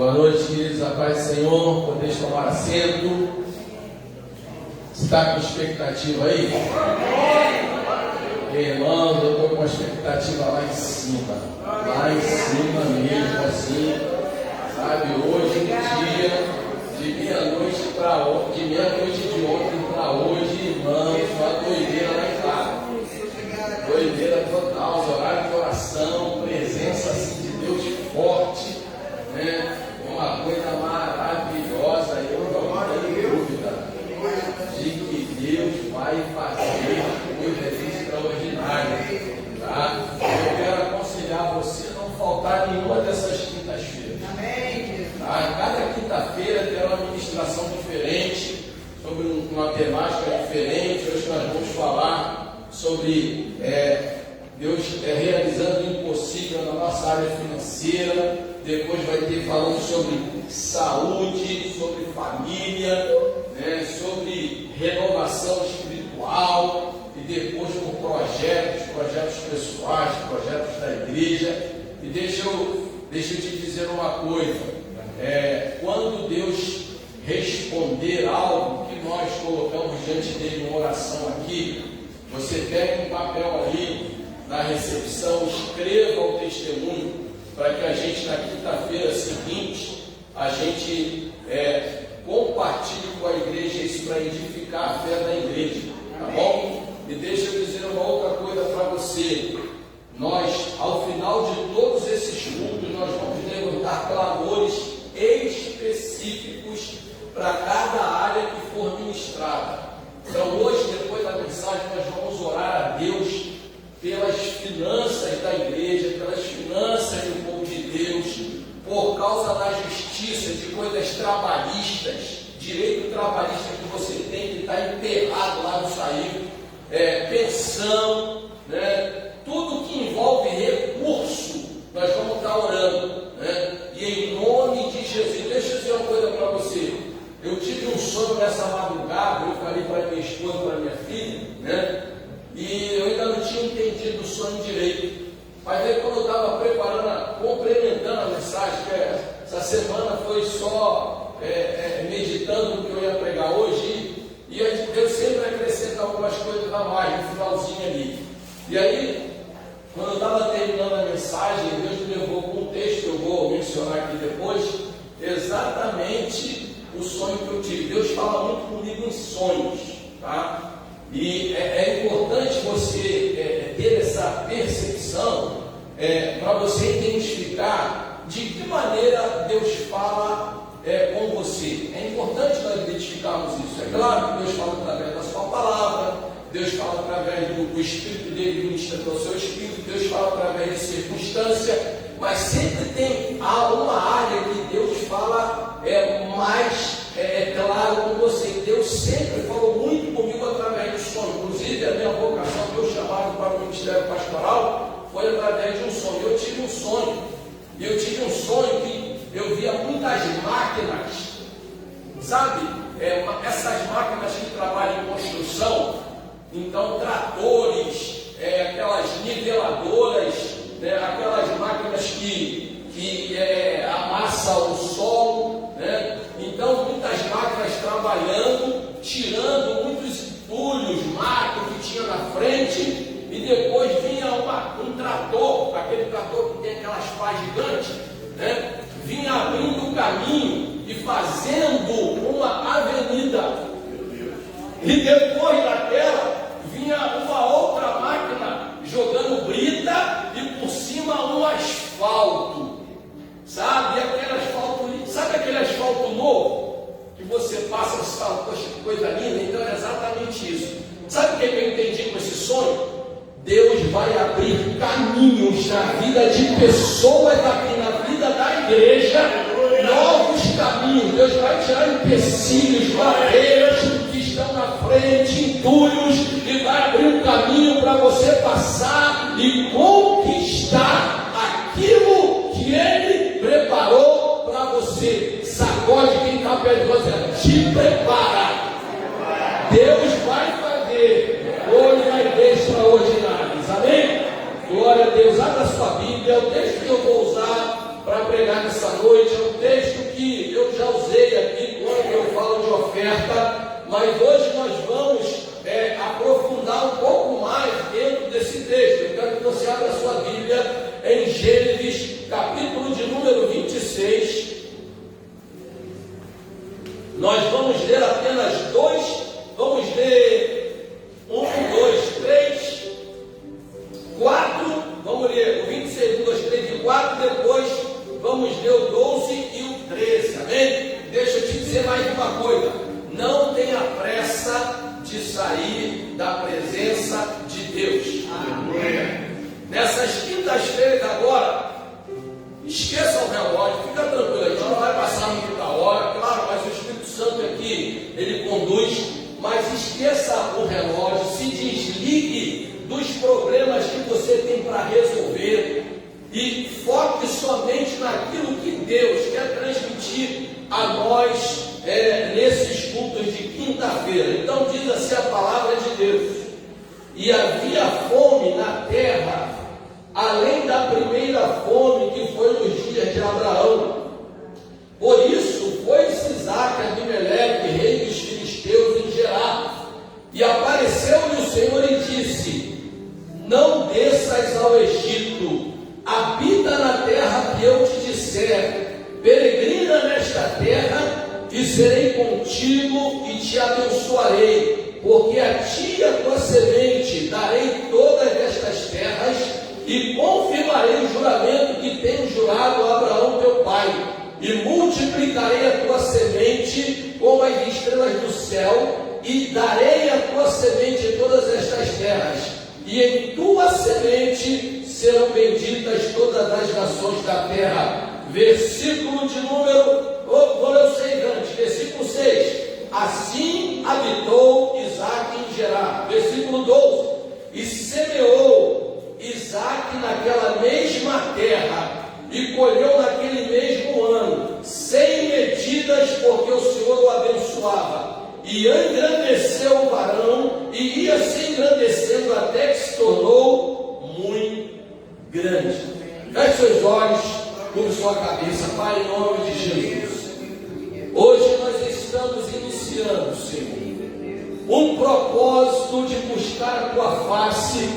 Boa noite, queridos, a paz do Senhor. Podeis tomar assento. Está com expectativa aí? Irmãos, eu estou com a expectativa lá em cima mesmo, assim, sabe? Hoje, dia, de meia-noite de ontem para hoje, irmãos, uma doideira lá em casa. Doideira total, horário de oração, presença assim de Deus forte, né? Uma coisa maravilhosa. Eu não tenho dúvida de que Deus vai fazer coisas extraordinárias, tá? Eu quero aconselhar você a não faltar nenhuma dessas quintas-feiras. Tá? Cada quinta-feira terá uma ministração diferente, sobre uma temática diferente. Hoje nós vamos falar sobre Deus realizando o impossível na nossa área financeira. Depois vai ter falando sobre saúde, sobre família, né, sobre renovação espiritual, e depois com projetos pessoais, projetos da igreja. E deixa eu te dizer uma coisa, quando Deus responder algo que nós colocamos diante dele em oração aqui, você pega um papel ali na recepção, escreva o testemunho, para que a gente na quinta-feira seguinte, a gente compartilhe com a igreja isso para edificar a fé da igreja, tá bom? E deixa eu dizer uma outra coisa para você. Nós, ao final de todos esses cultos, nós vamos levantar clamores específicos para cada área que for ministrada. Então hoje, depois da mensagem, nós vamos orar a Deus pelas finanças da igreja, pelas finanças do povo de Deus, por causa da justiça, de coisas trabalhistas, direito trabalhista que você tem, que está enterrado lá no saiu, pensão, né? Tudo que envolve recurso, nós vamos estar orando, né? E em nome de Jesus, deixa eu dizer uma coisa para você. Eu tive um sonho nessa madrugada, eu falei para minha esposa, para minha filha, né? E eu ainda não tinha entendido o sonho direito. Mas aí quando eu estava preparando, complementando a mensagem, que essa semana foi só meditando no que eu ia pregar hoje, e Deus sempre acrescenta algumas coisas a mais no finalzinho ali. E aí, quando eu estava terminando a mensagem, Deus me levou com um texto que eu vou mencionar aqui depois, exatamente o sonho que eu tive. Deus fala muito comigo em sonhos, tá? E é importante você ter essa percepção para você identificar de que maneira Deus fala com você. É importante nós identificarmos isso. É claro que Deus fala através da sua palavra, Deus fala através do Espírito dele, ministrando ao seu Espírito, Deus fala através de circunstância, mas sempre tem uma área que Deus fala mais claro com você. Deus sempre falou muito comigo através do sonho. Inclusive a minha vocação, meu chamado para o ministério pastoral foi através de um sonho. Eu tive um sonho que eu via muitas máquinas, sabe? Essas máquinas que trabalham em construção, então tratores, aquelas niveladoras, né? Aquelas máquinas que amassam o solo, né? Então muitas máquinas trabalhando, tirando muitos entulhos, mato que tinha na frente, e depois vinha um trator, aquele trator que tem aquelas pás gigantes, né? Vinha abrindo o caminho e fazendo uma avenida. E depois daquela vinha uma outra máquina jogando brita e por cima um asfalto, sabe? E aquele asfalto, sabe aquele asfalto novo que você passa e fala, poxa, que coisa linda? Então é exatamente isso. Sabe o que eu entendi com esse sonho? Deus vai abrir caminhos na vida de pessoas aqui, na vida da igreja, novos caminhos. Deus vai tirar empecilhos, barreiras que estão na frente, entulhos, e vai abrir um caminho para você passar e conquistar aquilo que Ele preparou para você. Sacode quem está perto de você, te prepara. Deus vai fazer coisas extraordinárias, amém? Glória a Deus. Abra sua Bíblia, é o texto que eu vou usar para pregar nessa noite, é um texto que eu já usei aqui quando eu falo de oferta, mas hoje nós vamos aprofundar um pouco mais dentro desse texto. Eu quero que você abra a sua Bíblia em Gênesis, capítulo de número 26. Nós vamos ler apenas dois, vamos ler 1, 2, 3, 4, vamos ler o 26, 1, 2, 3 e 4, depois vamos ler o 12 e o 13, amém? Deixa eu te dizer mais uma coisa, não tenha pressa de sair da presença de Deus. Amém. Nessas quintas-feiras agora, esqueça o relógio, fica tranquilo, a gente não vai passar muita hora, claro, mas o Espírito Santo aqui, ele conduz, mas esqueça o relógio, se desligue dos problemas que você tem para resolver e foque somente naquilo que Deus quer transmitir a nós nesses cultos de quinta-feira. Então diz assim a palavra de Deus: e havia fome na terra, além da primeira fome que foi nos dias de Abraão. Por isso foi-se Isaque a Abimeleque, rei dos filisteus, em Gerar. E apareceu-lhe o Senhor e disse: não desças ao Egito, habita na terra que eu te disser, peregrina nesta terra, e serei contigo e te abençoarei, porque a ti e a tua semente darei todas estas terras, e confirmarei o juramento que tenho jurado a Abraão teu pai, e multiplicarei a tua semente como as estrelas do céu, e darei a tua semente todas estas terras, e em tua semente serão benditas todas as nações da terra. Versículo de número, vou ler o 6 antes, versículo 6. Assim habitou Isaque em Gerar. Versículo 12. E semeou Isaque naquela mesma terra, e colheu naquele mesmo ano 100 medidas, porque o Senhor o abençoava. E engrandeceu o varão, e ia se engrandecendo até que se tornou muito grande. Feche seus olhos, curve sua cabeça. Pai, em nome de Jesus, hoje nós estamos iniciando, Senhor, um propósito de buscar a tua face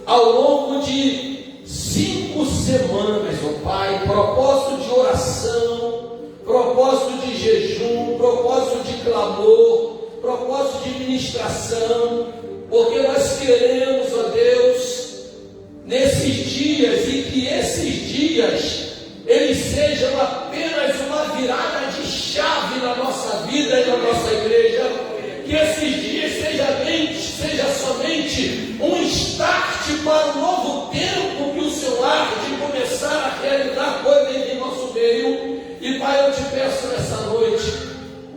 ao longo de 5 semanas, ó Pai. Propósito de oração, propósito de jejum, propósito de clamor, propósito de ministração, porque nós queremos, ó Deus, nesses dias, e que esses dias eles sejam apenas uma virada de chave na nossa vida e na nossa igreja, que esses dias seja somente um start para um novo tempo que o Senhor há de começar a realizar coisas em nosso meio. E Pai, eu te peço nessa noite,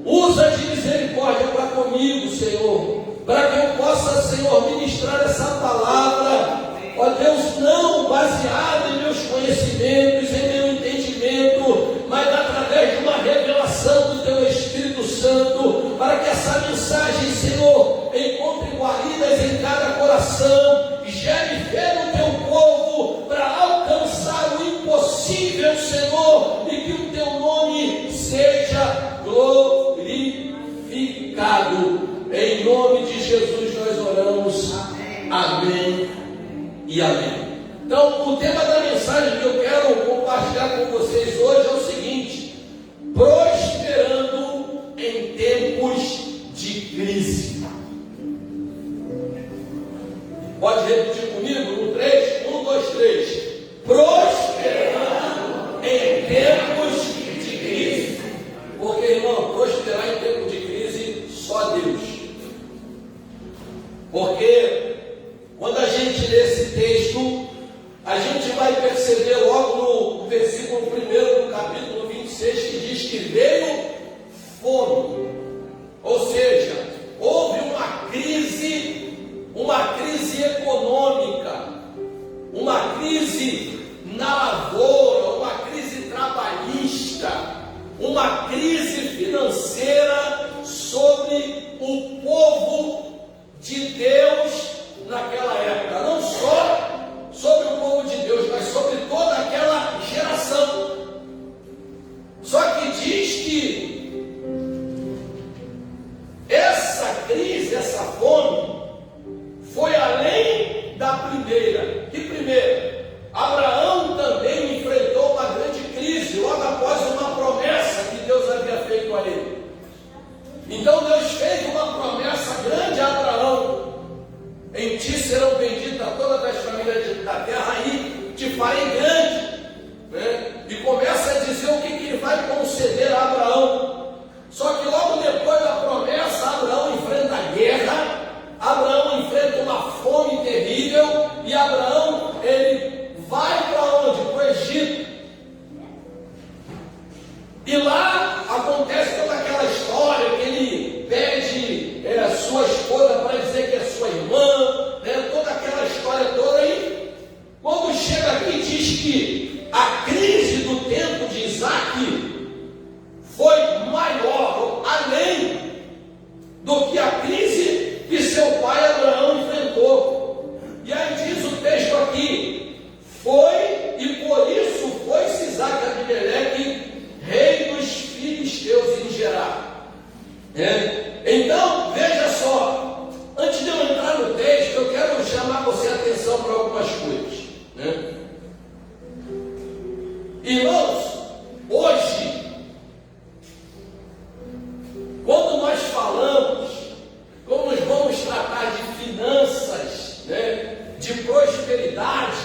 usa de misericórdia para comigo, Senhor, para que eu possa, Senhor, ministrar essa palavra, ó Deus, não baseado em meus conhecimentos, em meu entendimento, mas através de uma revelação do Teu Espírito Santo, para que essa mensagem, Senhor, encontre guaridas em cada coração, gere fé no Teu povo, para alcançar o impossível, Senhor, e que o Teu nome seja glorificado. Em nome de Jesus nós oramos. Amém e amém. Então, o tema da mensagem que eu quero compartilhar com vocês hoje é o seguinte: prosperando em tempos de crise. Pode repetir comigo? No 3, 1, 2, 3. Prosperando em tempos de crise. Porque, irmão, prosperar em tempos de crise, só Deus. Porque quando a gente lê esse texto, a gente vai perceber logo no versículo 1 do capítulo 26, que diz que veio fome. Ou seja, houve uma crise econômica, uma crise na lavoura, uma crise trabalhista, uma crise financeira sobre o povo de Deus naquela época. Não só sobre o povo de Deus, mas sobre toda aquela geração. Só que que essa crise, essa fome, foi além da primeira. Que primeira? Abraão também enfrentou uma grande crise logo após uma promessa que Deus havia feito a ele. Então Deus fez uma promessa grande a Abraão: em ti serão benditas todas as famílias da terra, e te farei grande, né? E começa a dizer o que ele vai conceder a Abraão. Só que logo depois da promessa, Abraão enfrenta a guerra, Abraão enfrenta uma fome terrível, e Abraão, ele vai para onde? Para o Egito. E lá acontece toda aquela história que ele pede sua esposa para dizer que é sua irmã, né? Toda aquela história toda. E quando chega aqui, diz que a crise do tempo de Isaac foi maior, além do que a crise que seu pai Abraão enfrentou. E aí diz o texto aqui: foi, e por isso foi-se Isaac a Abimeleque, rei dos filisteus, em Gerar. Então, veja só, antes de eu entrar no texto, eu quero chamar você a atenção para algumas coisas, né? Irmãos, hoje, quando nós falamos, como nós vamos tratar de finanças, né, de prosperidade,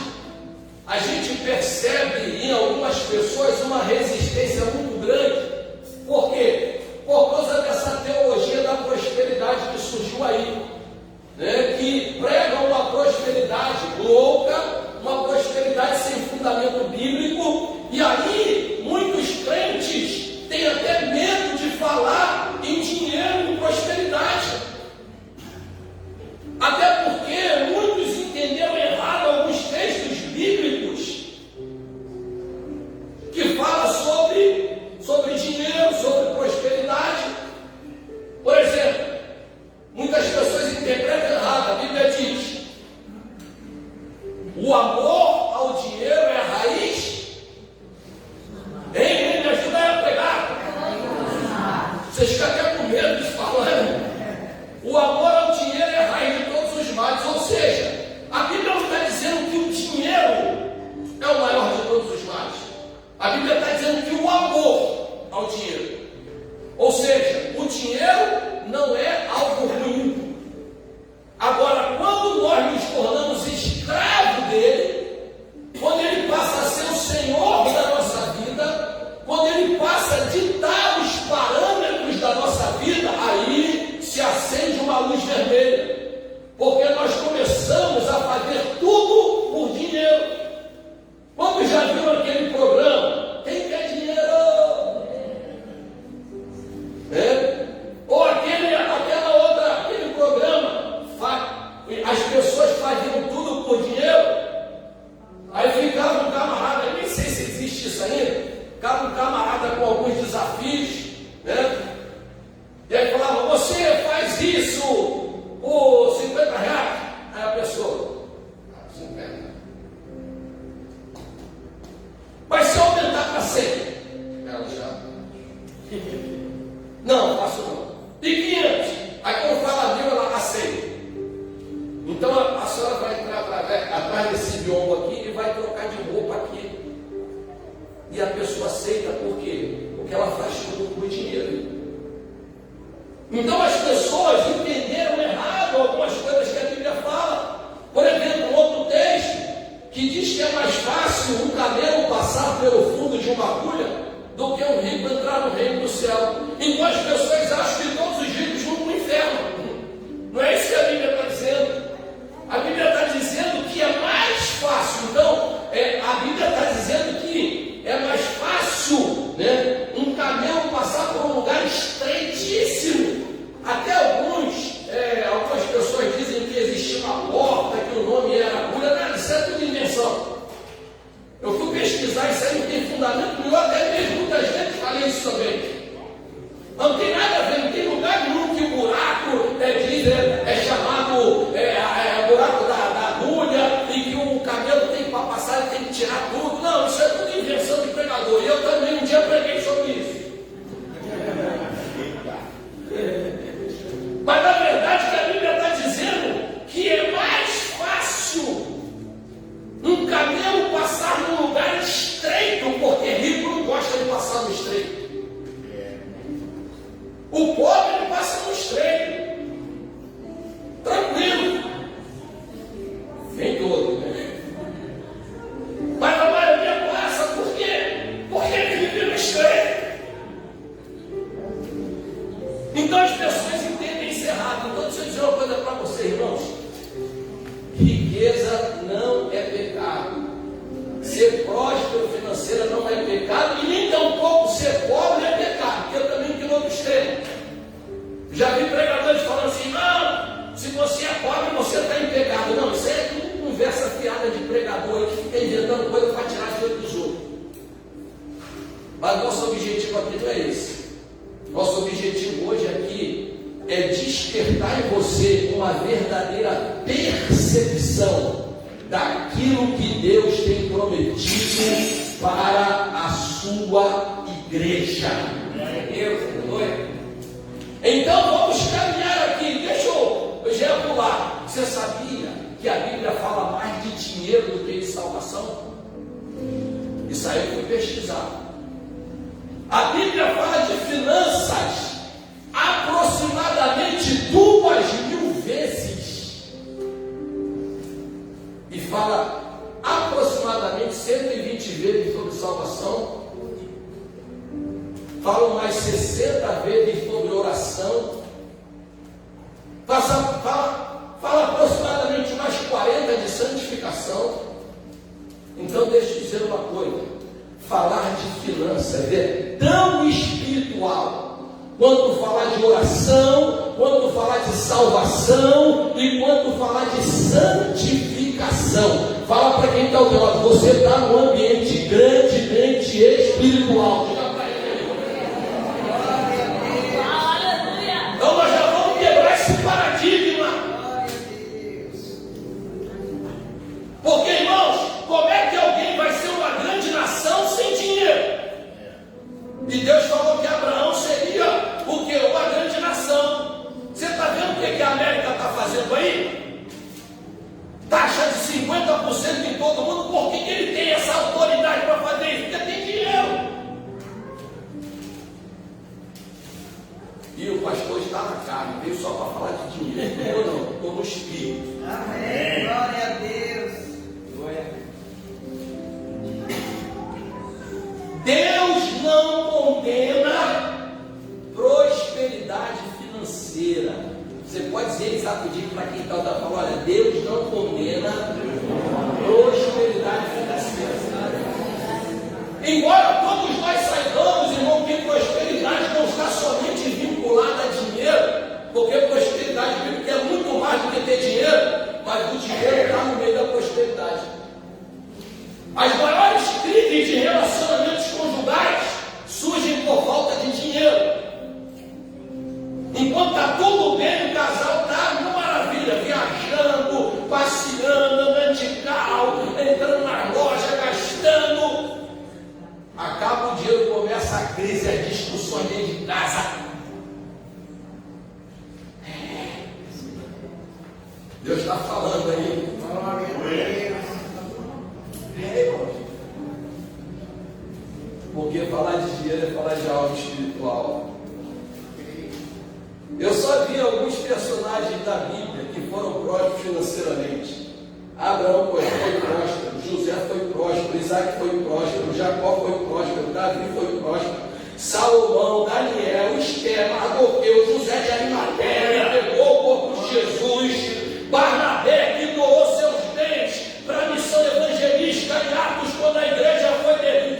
a gente percebe em algumas pessoas uma resistência muito grande. Por quê? Por causa dessa teologia da prosperidade que surgiu aí, né, que prega uma prosperidade louca, uma prosperidade sem fundamento bíblico. E aí muitos crentes têm até medo de falar em dinheiro e prosperidade, até porque muitos entenderam errado alguns textos bíblicos que falam sobre dinheiro, sobre prosperidade. Por exemplo, muitas pessoas interpretam errado. A Bíblia diz: o amor ao dinheiro é a raiz. Ei, me ajuda a pregar. Vocês ficam até com medo de falar. O amor ao dinheiro é a raiz de todos os males. Ou seja, a Bíblia não está dizendo que o dinheiro é o maior de todos os males. A Bíblia está dizendo que o amor ao dinheiro, ou seja, o dinheiro não é algo ruim. Agora, quando nós nos tornamos escravos dele, quando ele passa a ser o Senhor da nossa vida, quando ele passa a ditar os parâmetros da nossa vida, aí se acende uma luz vermelha, porque nós começamos a fazer tudo por dinheiro. Quando já viu aquele programa, quem quer dinheiro? Ou aquele programa, as pessoas faziam tudo por dinheiro. Aí ficava um camarada, nem sei se existe isso ainda, ficava um camarada com alguns desafios, né? E aí falava: você faz isso por 50 reais. Aí a pessoa: 50. Mas se eu aumentar para 100, ela já: não, faço não. E 500? Aí quando fala 1000, ela aceita. Então a senhora vai entrar atrás desse biombo aqui e vai trocar de roupa aqui. E a pessoa aceita, por quê? Porque ela faz tudo por dinheiro. Então as pessoas entenderam errado algumas coisas que a Bíblia fala. Por exemplo, um outro texto que diz que é mais fácil um camelo passar pelo fundo de uma agulha do que um rico entrar no reino do céu. Então as pessoas acham que todos os ricos vão para o inferno. Não é isso que a Bíblia está dizendo. A Bíblia está dizendo que é mais fácil. Então, a Bíblia está dizendo que é mais fácil, né, um camelo passar por um lugar estreitíssimo. Até algumas pessoas dizem que existia uma porta, que o nome era agulha. Nada, isso é tudo invenção. Eu fui pesquisar, isso aí não tem fundamento nenhum, até mesmo muitas vezes falei isso também. Não tem nada a ver, não tem lugar nenhum que o buraco é chamado buraco da agulha, e que o camelo tem para passar e tem que tirar tudo. Não, isso é tudo invenção de pregador. E eu também um dia preguei sobre isso. estreito. O pobre ele passa no estreito. Tranquilo. Nem todo, né? Mas a maioria passa por quê? Porque ele vive no estreito. Então as pessoas entendem isso errado. Então deixa eu dizer uma coisa para você, irmãos. Riqueza não é pecado. Ser próspero financeiro não é pecado. E nem tampouco ser pobre é pecado. Porque eu também tenho outro extremo. Já vi pregadores falando assim: não, se você é pobre você está em pecado. Não, isso é tudo conversa fiada de pregador aí que fica inventando coisa para tirar dinheiro dos outros. Mas nosso objetivo aqui não é esse. Nosso objetivo hoje aqui é despertar em você uma verdadeira percepção daquilo que Deus tem prometido para a sua igreja. Então vamos caminhar aqui. Deixa eu já pular. Você sabia que a Bíblia fala mais de dinheiro do que de salvação? Isso aí eu fui pesquisar. A Bíblia fala de finanças aproximadamente 2.000 vezes. E fala aproximadamente 120 vezes sobre salvação. Falam mais 60 vezes sobre oração. Fala aproximadamente mais 40 de santificação. Então deixa eu dizer uma coisa. Falar de finanças é tão espiritual quanto falar de oração, quanto falar de salvação e quanto falar de santificação. Fala para quem está ao teu lado, você está num ambiente grandemente espiritual. Então nós já vamos quebrar esse paradigma. Porque, irmãos, como é que alguém vai ser uma grande nação sem dinheiro? E Deus falou que Abraão seria o quê? Uma grande nação. Você está vendo o que a América está fazendo aí? Taxa de 50% em todo mundo. Por que ele tem essa autoridade para fazer isso? Porque tem dinheiro. E o pastor está na carne, veio só para falar de dinheiro. Eu não, estou no espírito. Amém. Glória a Deus. Deus não condena prosperidade financeira. Você pode dizer exatamente para quem está falando: olha, Deus não condena prosperidade financeira. Embora todos nós saibamos, irmão, que prosperidade não está somente vinculada a dinheiro, porque prosperidade bíblica é muito mais do que ter dinheiro, mas o dinheiro está no meio da prosperidade. As maiores crises de relacionamentos conjugais surgem por falta de dinheiro. Enquanto está tudo bem, o casal está numa maravilha, viajando, passeando, andando de carro, entrando nas lojas, gastando. Acaba o dinheiro, começa a crise, as discussões dentro de casa. Deus está falando aí. Porque falar de dinheiro é falar de algo espiritual. Eu só vi alguns personagens da Bíblia que foram prósperos financeiramente. Abraão foi próspero, José foi próspero, Isaac foi próspero, Jacó foi próspero, Davi foi próspero, Salomão, Daniel, Esther, Mardoqueu, José de Arimateia, pegou o corpo de Jesus, Barnabé, que doou seus bens para a missão evangelística em Atos, quando a igreja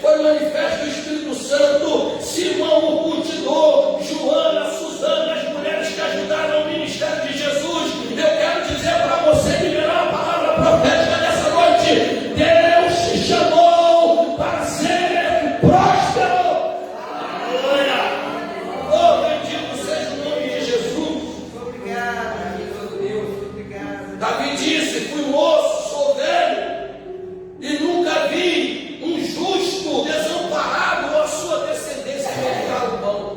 foi manifesto do Espírito Santo, Simão, o curtidor, Joana, Susana, as mulheres que ajudaram o ministério de Jesus. Eu quero dizer para você, liberar a palavra profética nessa noite: Deus te chamou para ser próspero. Aleluia! Oh, bendito seja o nome de Jesus. Obrigado, meu Deus. Obrigado. Davi disse: fui moço, sou velho, e nunca vi um justo desamparado ou a sua descendência tocar o pão.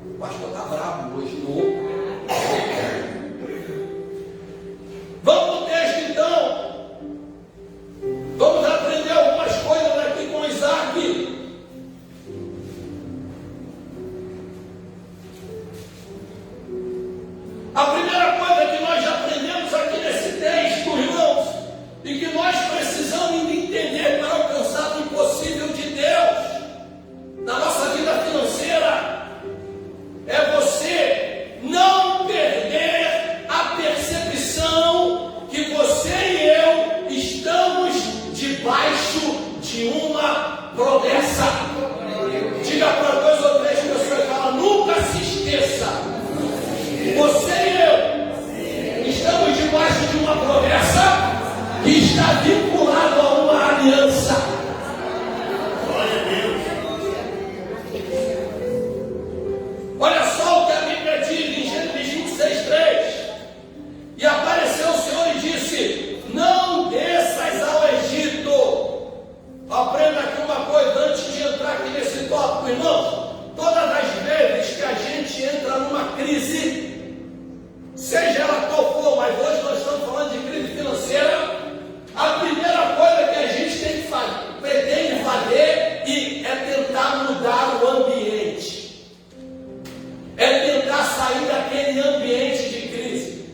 O pastor está bravo hoje, não? Vamos para o texto então. Vamos aprender algumas coisas aqui com promessa. Diga para 2 ou 3 pessoas e fala: nunca se esqueça. Você e eu estamos debaixo de uma promessa que está vinculada a uma aliança. Glória a Deus. Olha só o que a Bíblia diz em Gênesis 26:3. E apareceu o Senhor e disse: não desças ao Egito. Aprenda aqui uma coisa antes de entrar aqui nesse tópico, irmãos. Todas as vezes que a gente entra numa crise, seja ela qual for, mas hoje nós estamos falando de crise financeira, a primeira coisa que a gente tem que fazer, pretende fazer, é tentar mudar o ambiente. É tentar sair daquele ambiente de crise.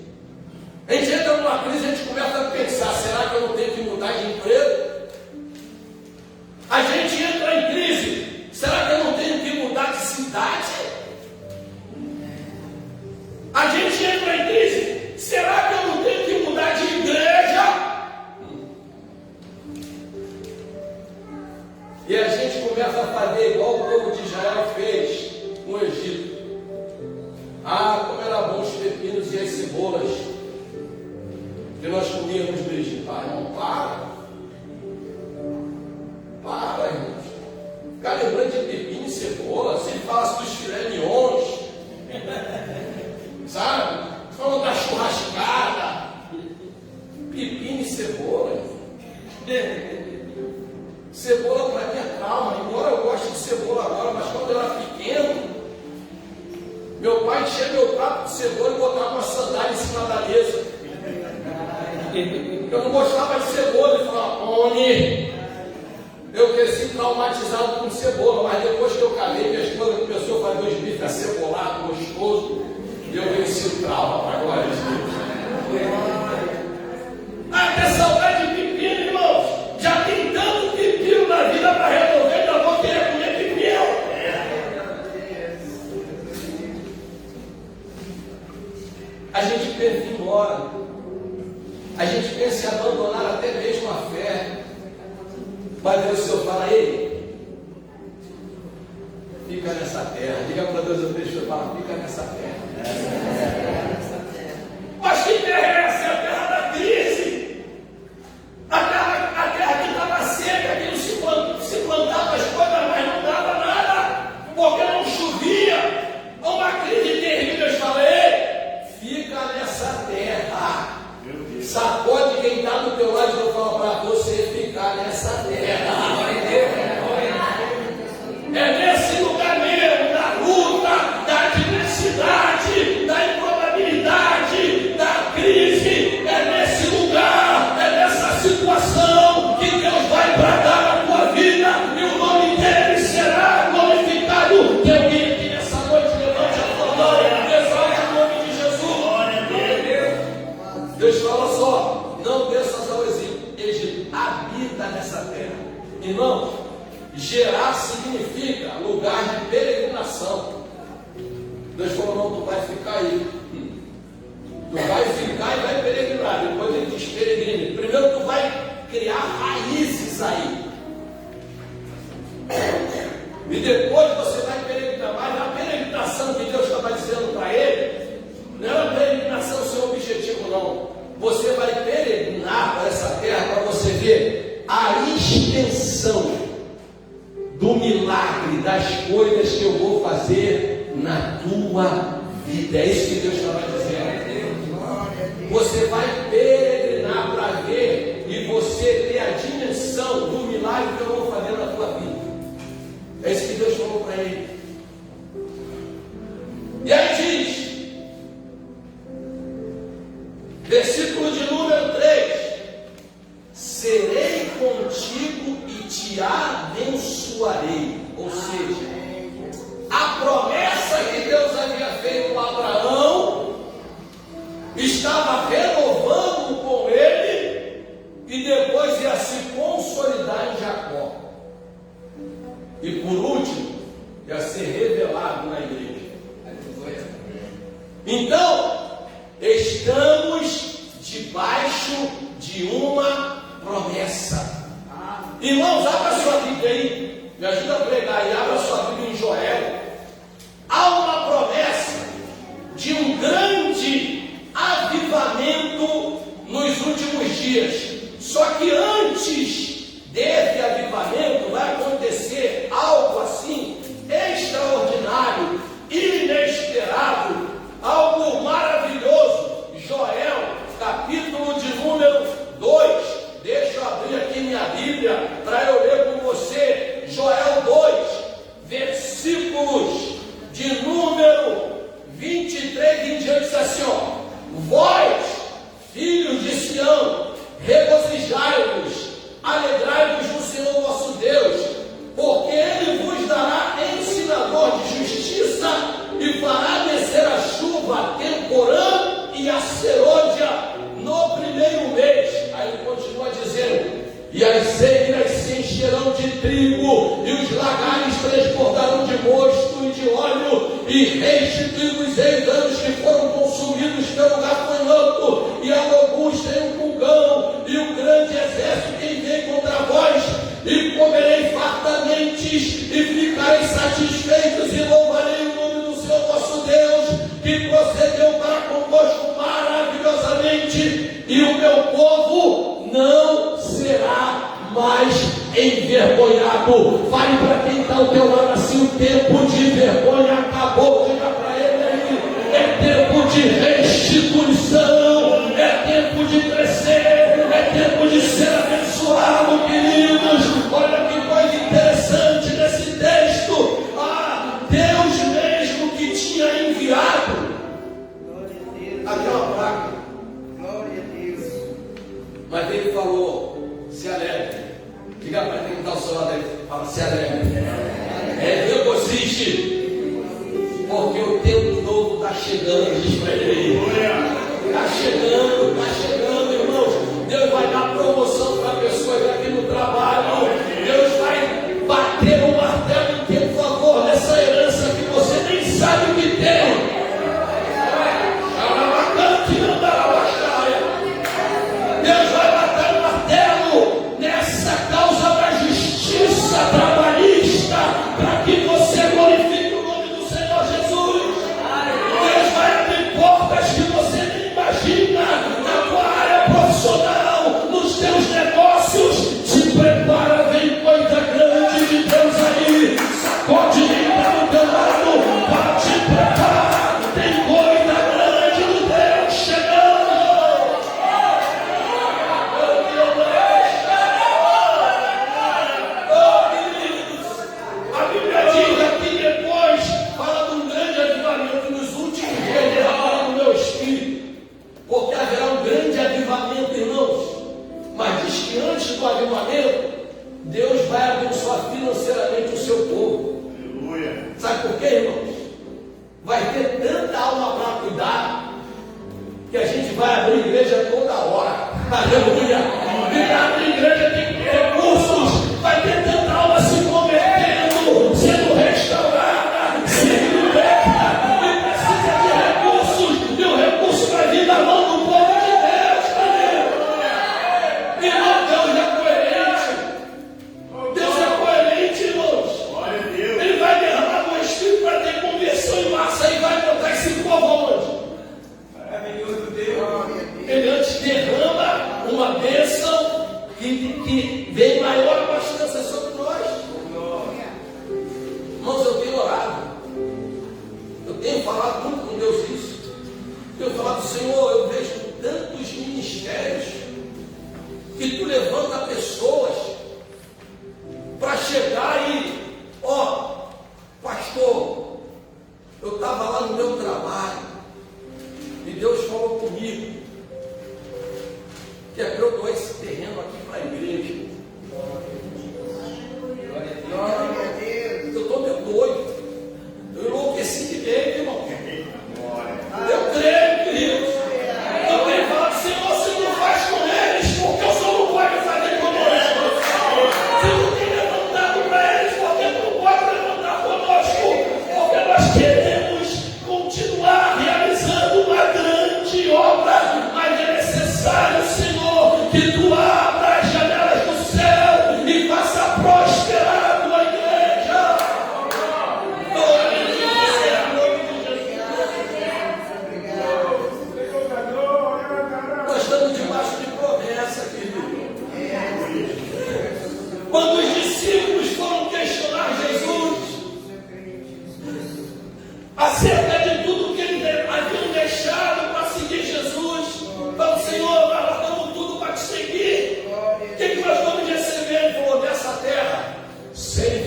A gente entra numa crise, a gente começa a pensar: será que eu não tenho que mudar de emprego? A gente entra em crise: será que eu não tenho que mudar de cidade? A gente entra em crise: será que eu não tenho que mudar de igreja? E a gente começa a fazer igual o povo de Israel fez no Egito. Ah, como era bom os pepinos e as cebolas que nós comíamos no Egito. Ah, irmão, para, irmãos. Ficar lembrando de pepino e cebola, se ele falasse dos filé mignons, sabe? Falando da churrascada, pepino e cebola. Cebola para mim é trauma, embora eu goste de cebola agora, mas quando eu era pequeno, meu pai enchia meu prato de cebola e botava uma sandália em cima da mesa. Eu não gostava de cebola, ele falava: come. Eu cresci traumatizado com cebola, mas depois que eu casei, minha esposa começou a fazer os bifes acebolados, gostoso, e eu venci o trauma para agora de Deus. Ah, que saudade de pepino, irmãos! Já tem tanto pepino na vida para resolver, ainda vou querer comer pepino. A gente pensa em ir embora. A gente pensa em abandonar até mesmo a fé. Mas Deus, o Senhor fala: ei, fica nessa terra. Diga para Deus ou 3 pessoas: fala, fica nessa terra. Mas que terra é essa? É a terra da crise. A terra que estava seca, que não se plantava as coisas, mas não dava nada, porque não chovia. Uma crise terrível. Deus fala: ei, fica nessa terra. Sacode quem está do teu lado e eu falo para você ficar nessa terra. É nesse lugar mesmo, da luta, da adversidade, da improbabilidade, da crise. É nesse lugar, é nessa situação que Deus vai bradar na tua vida e o nome dele será glorificado. Que alguém aqui nessa noite levante a tua glória, exalte o nome de Jesus. Glória a Deus. Deus fala só: não desças ao Egito, habita nessa terra. Irmãos, Gerar significa lugar de peregrinação. Deus falou: não, tu vai ficar aí. Tu vai ficar e vai peregrinar. Depois ele diz: peregrine. Primeiro tu vai criar raízes aí. E depois você vai peregrinar. Mas a peregrinação que Deus estava dizendo para ele, não é uma peregrinação sem objetivo, não. Você vai peregrinar para essa terra para você ver a extensão do milagre, das coisas que eu vou fazer na tua vida. É isso que Deus estava dizendo. Você vai peregrinar para ver e você ter a dimensão do milagre que eu vou fazer na tua vida. É isso que Deus falou para ele. E aí diz, versículo de número 3: serei contigo e te abençoarei. Ou seja, a promessa que Deus havia feito a Abraão estava renovando com ele e depois ia se consolidar em Jacó. E por último, ia ser revelado na igreja. Então, estamos debaixo de uma promessa. Irmãos, abra sua Bíblia aí Me ajuda a pregar e abra sua Bíblia em Joel. Há uma promessa de um grande avivamento nos últimos dias. Só que antes desse avivamento vai acontecer algo assim extraordinário, inesperado, algo maravilhoso. Joel, capítulo de número 2. Deixa eu abrir aqui minha Bíblia para eu ler com você. Joel 2, versículos de número 23 em diante, diz assim, ó: vós, filhos de Sião, regozijai-vos, alegrai-vos no Senhor vosso Deus, porque Ele vos dará ensinador de justiça e fará descer a chuva, a temporã e a serôdia no primeiro mês. Aí ele continua dizendo: e as eiras se encherão de trigo, e os lagares transbordarão de mosto e de óleo, e restituí-vos-ei danos que foram consumidos pelo gafanhoto, e a lobusta e o pulgão, e o grande exército que vem contra vós, e comerei fartamente, e ficarei satisfeitos, e louvarei o nome do Senhor vosso Deus, que procedeu para convosco maravilhosamente, e o meu povo não será mais envergonhado. Fale para quem está ao teu lado assim: o tempo de vergonha acabou. Diga para ele aí: é tempo de restituição, é tempo de crescer, é tempo de ser abençoado, queridos. Olha que coisa interessante nesse texto. Deus mesmo que tinha enviado aquela praga, mas ele falou: se alegre. Diga para quem está ao seu lado aí, fala: se alegre. Regozije, porque o tempo novo está chegando. Diz para ele: está chegando, irmãos. Deus vai dar promoção para pessoas aqui no trabalho. Deus vai bater o martelo em teu favor nessa herança que você nem sabe o que tem. Deus vai bater o martelo nessa causa da justiça trabalhista, para que você glorifique o nome do Senhor Jesus. Deus vai abrir portas que você nem imagina na tua área profissional, nos teus negócios. Se prepara, vem coisa grande de Deus aí. Sacode quem está do teu lado, pode te preparar. Tem coisa grande de Deus chegando. A Bíblia diz aqui depois, fala de um grande avivamento nos últimos dias, derramará no meu espírito, porque haverá um grande avivamento, irmãos. Mas diz que antes do avivamento, Deus vai abençoar financeiramente o seu povo. Sabe por quê, irmãos? Vai ter tanta alma para cuidar, que a gente vai abrir igreja toda hora. Aleluia! E abrir igreja tem que ter recursos. Vai ter tanta alma se convertendo, sendo restaurada, sendo liberta, e precisa de recursos. E o recurso vai vir da mão do povo de Deus. Irmão, Deus é coerente. Deus é coerente, irmãos. Ele vai derramar o Espírito para ter conversão em massa e vai botar esse povo onde? Ele antes derrama uma bênção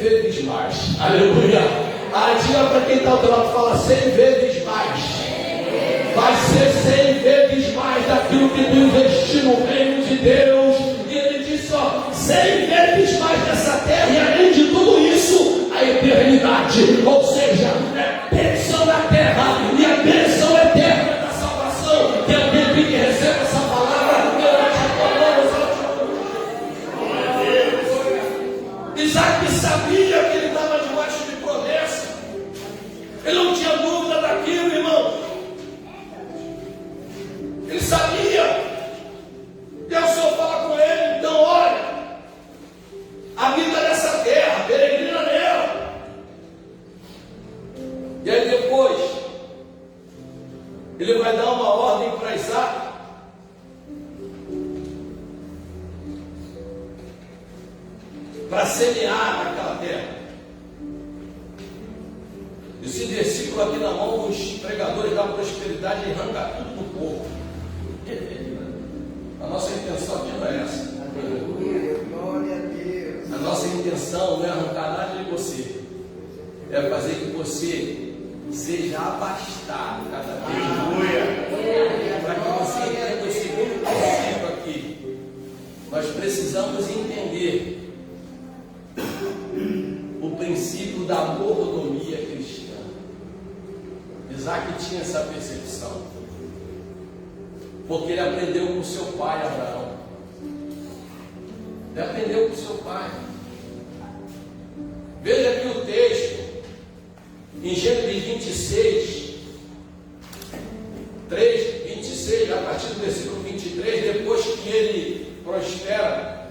vezes mais. Aleluia. Diga para quem está ao teu lado, fala 100 vezes mais. Vai ser 100 vezes mais daquilo que tu investiu no reino de Deus. E ele disse, 100 vezes mais nessa terra, e além de tudo isso, a eternidade. Ou seja, é bênção na terra e a bênção eterna da salvação. Tem alguém aqui que recebe essa palavra? Isaac sabia que ele estava debaixo de promessa. Ele não tinha dúvida daquilo, irmão. Ele sabia. E o Senhor fala com ele, então olha, habita nessa terra, peregrina nela. E aí depois, ele vai dar uma ordem para Isaac. Para semear naquela terra. Esse versículo aqui na mão dos pregadores da prosperidade arranca tudo do povo. A nossa intenção aqui não é essa. Glória a Deus. A nossa intenção não é arrancar nada de você. É fazer que você seja abastado cada vez mais. Para que você entenda o segundo princípio aqui. Nós precisamos entender o princípio da mordomia cristã. Isaac tinha essa percepção, porque ele aprendeu com seu pai Abraão. Ele aprendeu com seu pai. Veja aqui o texto, em Gênesis 26, 26, a partir do versículo 23, depois que ele prospera,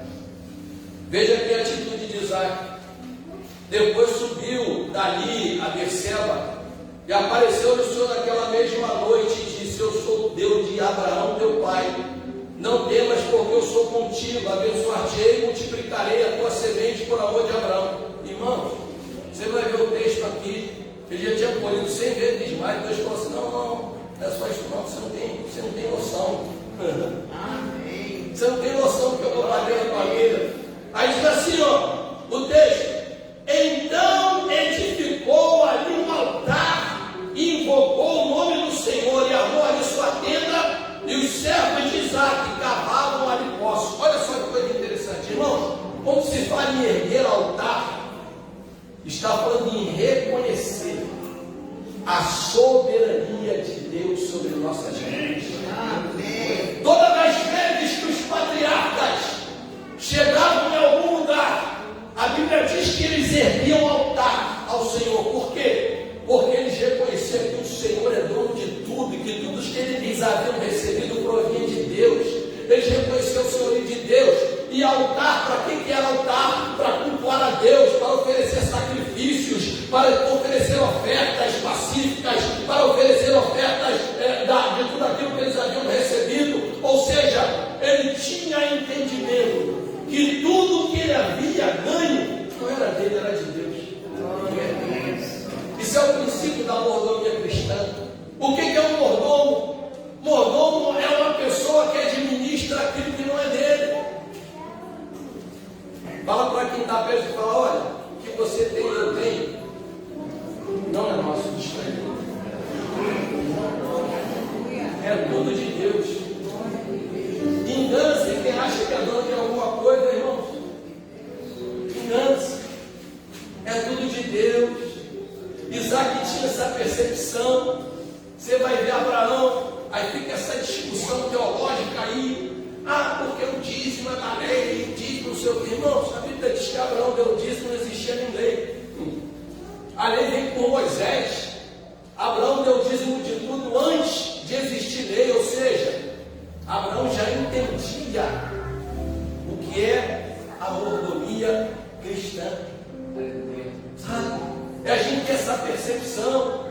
veja aqui a atitude de Isaac. Depois subiu dali a Berseba, e apareceu-lhe o Senhor naquela mesma noite, e disse: eu sou o Deus de Abraão teu pai, não temas, porque eu sou contigo, abençoar-te-ei e multiplicarei a tua semente por amor de Abraão. Irmãos, você vai ver o texto aqui, ele já tinha colhido 100 vezes mais. Deus falou assim: não é só isso não, você não tem noção. Amém. Você não tem noção do que eu vou fazer na tua vida. Aí diz assim, o texto: então edificou ali um altar, invocou o nome do Senhor e armou ali sua tenda, e os servos de Isaac cavavam ali poços. Olha só que coisa interessante, irmãos. Quando se fala em erguer altar, está falando em reconhecer a soberania de Deus sobre nossas vidas. Amém. Todas as vezes que os patriarcas chegavam em algum lugar, a Bíblia diz que eles erguiam altar ao Senhor. Por quê? Porque eles reconheciam que o Senhor é dono de tudo, e que tudo que eles haviam recebido provinha de Deus. Eles reconheciam o senhorio de Deus. E altar, para que era altar? Para cultuar a Deus, para oferecer sacrifícios, para oferecer ofertas pacíficas, para oferecer ofertas de tudo aquilo que eles haviam recebido. Ou seja, ele tinha entendimento que tudo que ele havia ganho não era dele, era de Deus. Glória a Deus. Isso é o princípio da mordomia cristã. O que é um mordomo? Mordomo é uma pessoa que administra aquilo que não é dele. Fala para quem está perto e fala: olha, o que você tem, eu tenho, não é nosso, distraído. É tudo de Deus. Engana-se quem acha que é dono de alguma coisa, irmãos. Engana-se. É tudo de Deus. Isaac tinha essa percepção. Você vai ver Abraão, aí fica essa discussão teológica aí. Porque o dízimo é da lei, o dízimo não sei o que. Irmãos, a Bíblia diz que Abraão deu o dízimo, não existia nem lei. A lei vem por Moisés. Abraão deu o dízimo de tudo antes de existir lei, ou seja, Abraão já entendia o que é a mordomia cristã. Sabe? E a gente tem essa percepção.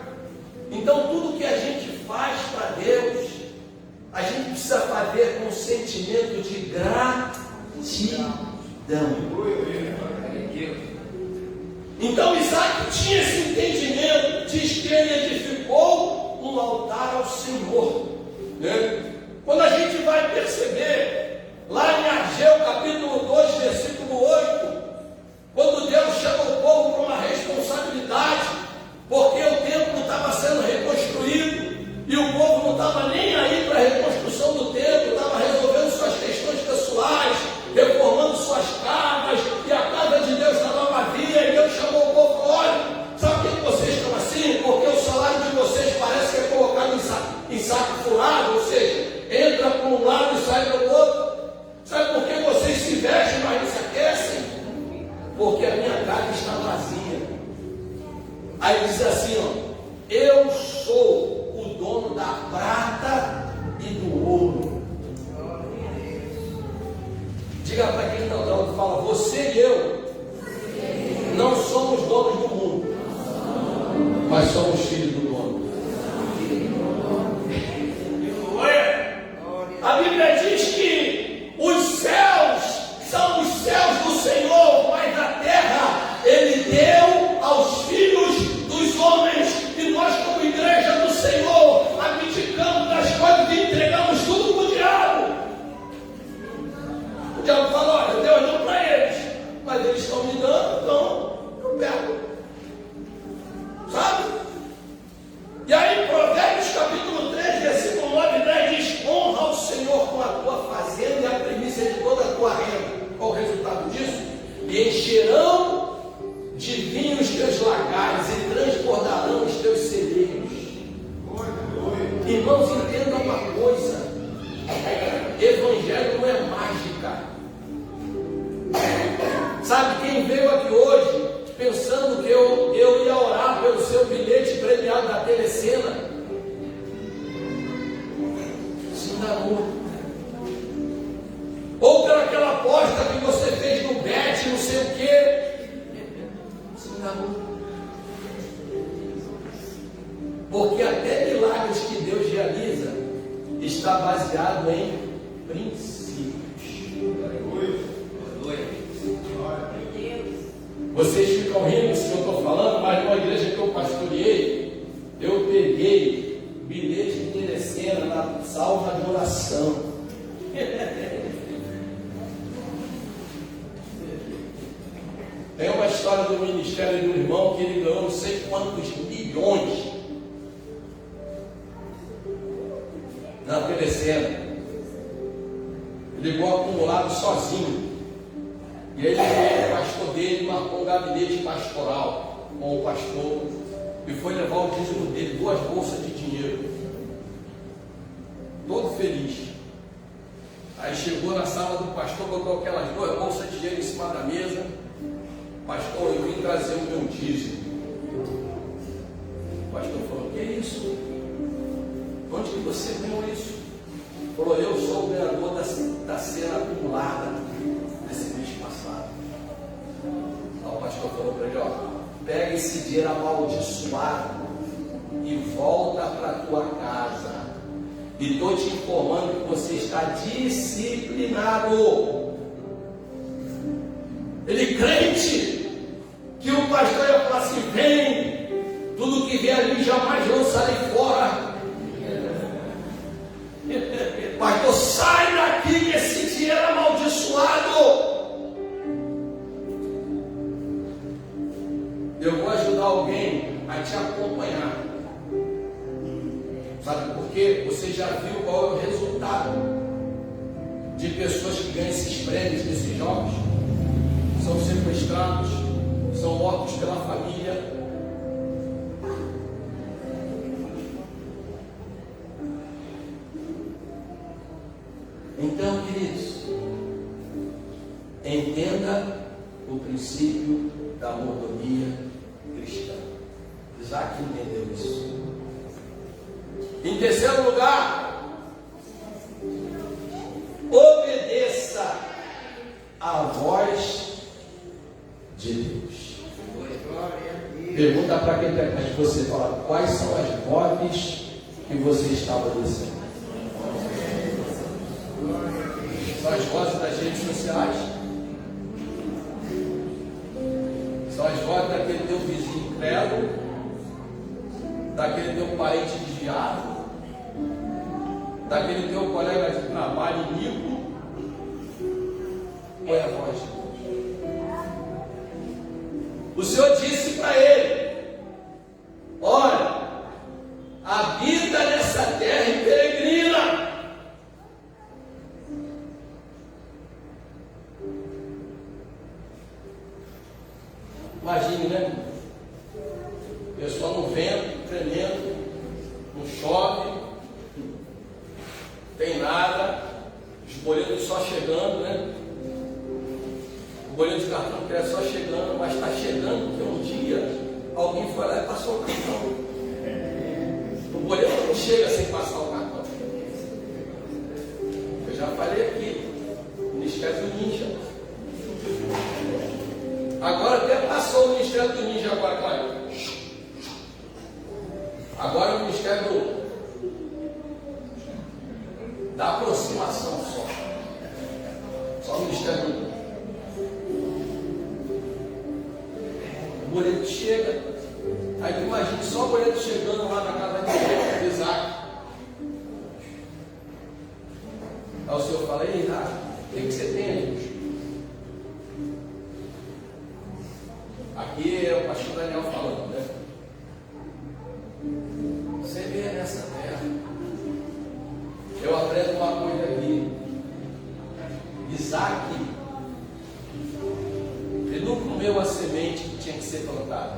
Então tudo que a gente faz para Deus, a gente precisa fazer com um sentimento de gratidão. Então Isaac tinha esse entendimento. Diz que ele edificou um altar ao Senhor, né? Quando a gente vai perceber lá em Ageu capítulo 2 versículo 8, quando Deus chama o povo Aí diz assim, ó, eu sou o dono da prata e do ouro. Diga para quem está ao lado, fala, você e eu não somos donos do mundo, mas somos filhos do dono. A Bíblia diz que os céus são os céus do Senhor, mas a terra Ele deu aos filhos dos homens. E nós, como igreja do Senhor, abdicamos das coisas e entregamos tudo para o diabo. O diabo fala, olha, Deus deu para eles, mas eles estão me dando, então eu pego. Sabe? E aí, Provérbios capítulo 3, versículo 9 e 10 diz, honra o Senhor com a tua fazenda e a primícia de toda a tua renda. Qual o resultado disso? E encherão de vinho os teus lagares e transbordarão os teus celeiros. Irmãos, entendam uma coisa: evangelho não é mágica. Sabe, quem veio aqui hoje pensando que eu ia orar pelo seu bilhete premiado da Telecena, se enganou. Ou pelaquela aposta que você fez no bet, não sei o que, se enganou. Porque até milagres que Deus realiza está baseado em princípios. Vocês ficam rindo se eu estou falando, mas numa igreja que eu pastoreei, eu peguei bilhete de Telecena na salva de oração. Tem uma história do ministério do irmão que ele ganhou não sei quantos milhões na Telecena. Ele ligou acumulado sozinho. E ele veio, o pastor dele marcou um gabinete pastoral com o pastor e foi levar o dízimo dele, 2 bolsas de dinheiro. Todo feliz. Aí chegou na sala do pastor, botou aquelas 2 bolsas de dinheiro em cima da mesa. Pastor, eu vim trazer o meu dízimo. O pastor falou, que é isso? Onde que você ganhou isso? Falou, eu sou o ganhador da cena acumulada desse mês passado. Então o pastor falou para ele, ó, pega esse dinheiro amaldiçoado e volta para a tua casa. E estou te informando que você está disciplinado. Ele crente, que o pastor ia falar assim, vem, tudo que vier ali jamais lançarei fora. Pastor, sai daqui esse dinheiro amaldiçoado. Eu vou ajudar alguém a te acompanhar. Sabe por quê? Você já viu qual é o resultado de pessoas que ganham esses prêmios desses jogos? São sequestrados, são mortos pela família. Então, queridos, entenda o princípio da mordomia cristã. Isaac entendeu isso. Em terceiro lugar, obedeça à voz de Deus. Pergunta para quem está perto de você, fala, quais são as vozes que você está obedecendo? São as vozes das redes sociais? São as vozes daquele teu vizinho incrédulo? Daquele teu parente desviado? Daquele teu colega de trabalho inimigo? Ou é a voz de Deus? O Senhor disse para ele, olha, habita nessa terra e peregrina. Imagine, né? Pessoal no vento, tremendo, não chove, não tem nada, os boletos só chegando, né? O boleto de cartão de crédito só chegando, mas está chegando porque um dia alguém foi lá e passou chega sem passar o cartão. Eu já falei aqui, Ministério do Ninja. Agora até passou o Ministério do Ninja, agora caiu. Agora o Ministério da aproximação só. Só o Ministério do Ninja. O boleto chega, aí tu imagina só o boleto chegando lá na casa de Isaac. Aí o Senhor fala: ei, Isaac, o que você tem aí? Aqui é o pastor Daniel falando, né? Você vê nessa terra, eu aprendo uma coisa aqui. Isaac, ele não comeu a semente que tinha que ser plantada.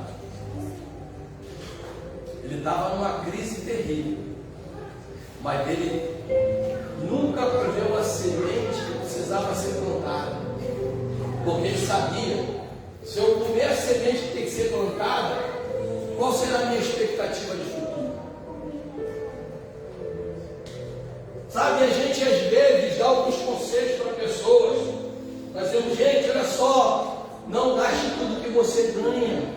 Ele estava numa crise terrível, mas ele nunca comeu a semente que precisava ser plantada, porque ele sabia: se eu comer a semente que tem que ser plantada, qual será a minha expectativa de futuro? Sabe, a gente às vezes dá alguns conselhos para pessoas. Nós dizemos: gente, olha só, não gaste tudo que você ganha.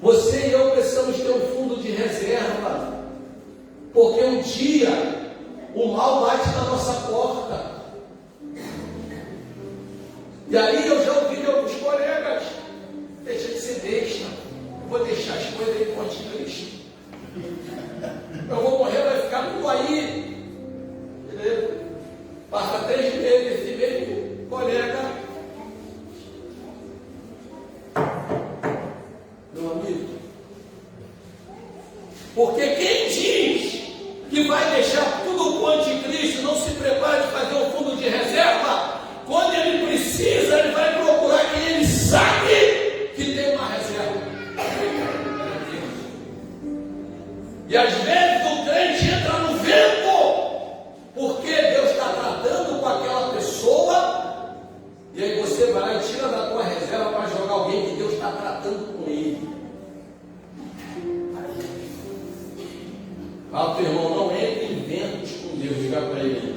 Você e eu precisamos ter um fundo de reserva, porque um dia o mal bate na nossa porta. E aí eu já ouvi de alguns colegas: deixa de ser besta, eu vou deixar as coisas aí com o anticristo. Eu vou morrer, vai ficar tudo aí. Beleza? Passa 3 meses, esse mesmo colega, meu amigo, porque quem diz que vai deixar tudo com o anticristo, não se prepara de fazer um fundo de reserva. Quando ele precisa, ele vai procurar quem ele sabe que tem uma reserva. E às vezes o crente entra no vento, porque Deus está tratando com aquela pessoa, e aí você vai lá e tira da tua reserva para jogar alguém que Deus está tratando com ele. Fala, teu irmão, não entre em ventos com Deus, diga para ele.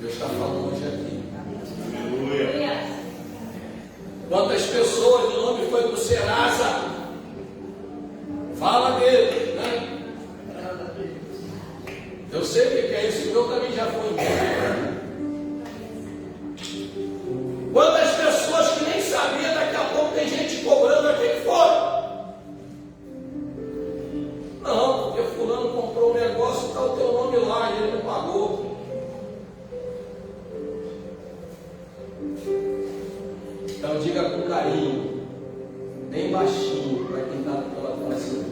Deus está falando hoje aqui. Aleluia. Quantas pessoas o nome foi para o Serasa? Fala dele, né? Eu sei o que é isso, o meu também já foi embora. Quantas pessoas que nem sabia, daqui a pouco tem gente cobrando aqui fora. Não, porque fulano comprou um negócio, está o teu nome lá e ele não pagou. Então diga com carinho, bem baixinho, para quem está do lado, fala assim: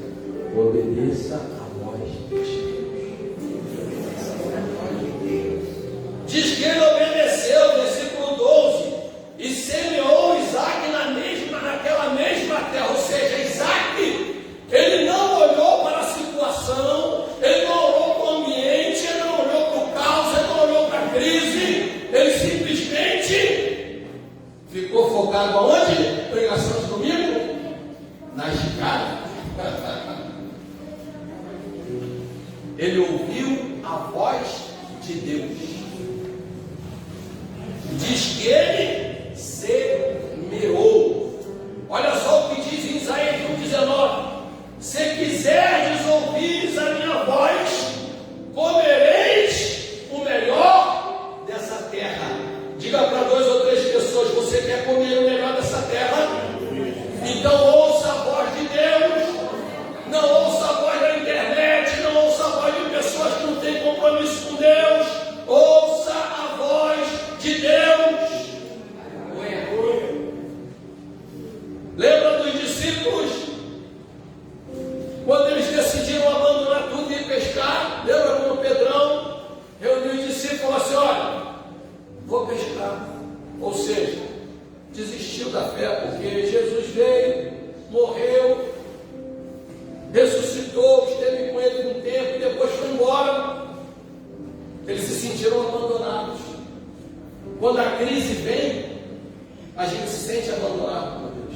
obedeça a voz de Deus. Diz que ele obedeceu, versículo 12, e semeou Isaac naquela mesma terra. Ou seja, Isaac, ele não olhou para a situação, ele não olhou para o ambiente, ele não olhou para o caos, ele não olhou para a crise, ele simplesmente ficou focado aonde? Pregação de domingo? Na escada. Ele ouviu a voz de Deus. Diz que ele semeou. Olha só o que diz em Isaías 1,19: se quiserdes ouvir a minha voz, comereis o melhor dessa terra. Diga para 2 ou 3 pessoas: você quer comer o melhor dessa terra? Então ouça a voz de Deus. Não ouça a voz da internet, não ouça a voz de pessoas que não têm compromisso com Deus. Ouça a voz de Deus. Lembra dos discípulos? Quando eles decidiram abandonar tudo e ir pescar, lembra quando Pedrão reuniu os discípulos e falou assim: olha, vou pescar. Ou seja, desistiu da fé, porque Jesus veio, morreu, ressuscitou, esteve com ele um tempo e depois foi embora. Eles se sentiram abandonados. Quando a crise vem, a gente se sente abandonado por Deus.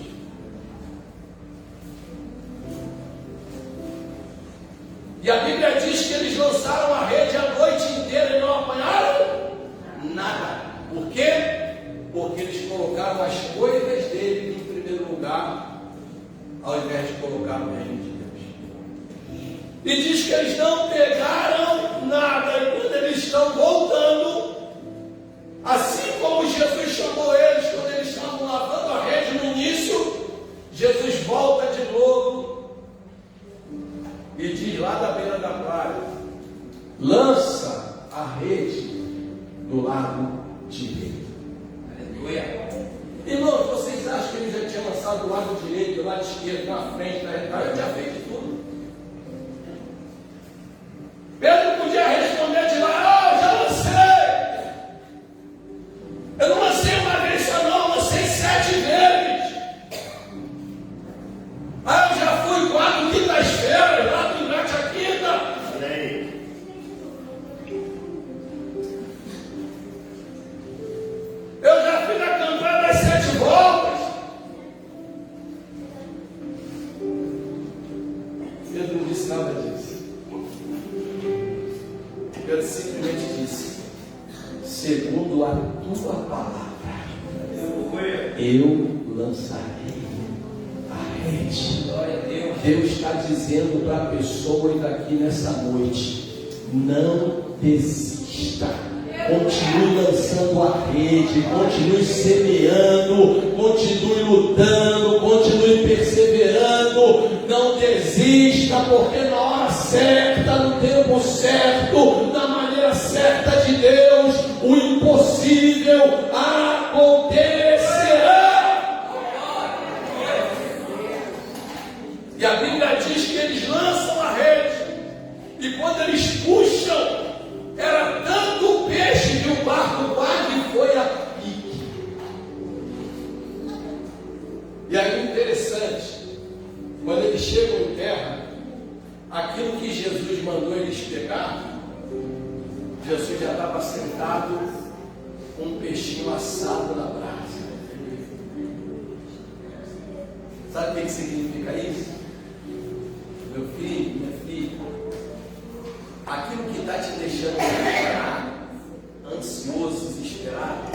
Bíblia diz que eles lançaram a rede a noite inteira e não apanharam nada. Por quê? Porque eles colocaram as coisas dele em primeiro lugar, ao invés de colocar o reino de Deus. E diz que eles não pegaram nada. E quando eles estão voltando, assim como Jesus chamou eles quando eles estavam lavando a rede no início, Jesus volta de novo e diz lá da beira da praia: lança a rede do lado direito. Aleluia. Irmãos, vocês acham que ele já tinha lançado do lado direito, do lado esquerdo, na frente, na retada? Ele já fez de tudo. Pedro podia responder de lá: oh, já lancei. Eu não lancei uma vez só não, eu lancei 7 vezes. Ah, eu já fui 4 quintas-feiras lá durante a quinta. Eu já fiz a campanha das 7 voltas. Pedro não disse nada disso. Pedro simplesmente disse: segundo a tua palavra, eu lançarei a rede. Deus está dizendo para pessoas aqui nessa noite: não desista. Continue lançando a rede, continue semeando, continue lutando, continue perseverando. Não desista, porque na hora certa, no tempo certo, na maneira certa de Deus, o impossível acontecerá. E a Bíblia diz que eles lançam a rede, e quando eles puxam, era tanto peixe que o barco quase foi a pique. E aí interessante, quando eles chegam em terra, aquilo que Jesus mandou eles pegar, Jesus já estava sentado com um peixinho assado na brasa. Sabe o que significa isso? Meu filho, minha filha, aquilo que está te deixando ansioso, desesperado,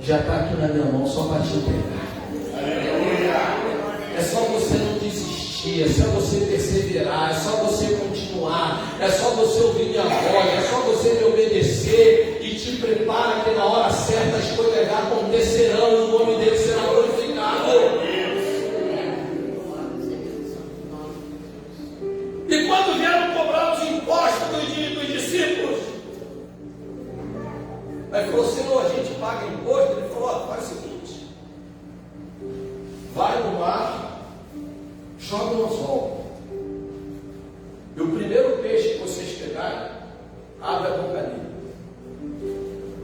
já está aqui na minha mão só para te entregar. É só você não desistir, é só você perseverar, é só você continuar, é só você ouvir minha voz, é só você me obedecer, e te prepara que na hora certa as coisas acontecerão, o nome dele será glorificado. E quando vieram cobrar os impostos dos discípulos, aí falou: Senhor, a gente paga imposto. Ele falou: ó, faz o seguinte, vai no mar, joga no anzol, e o primeiro peixe que vocês pegarem, abre a boca dele,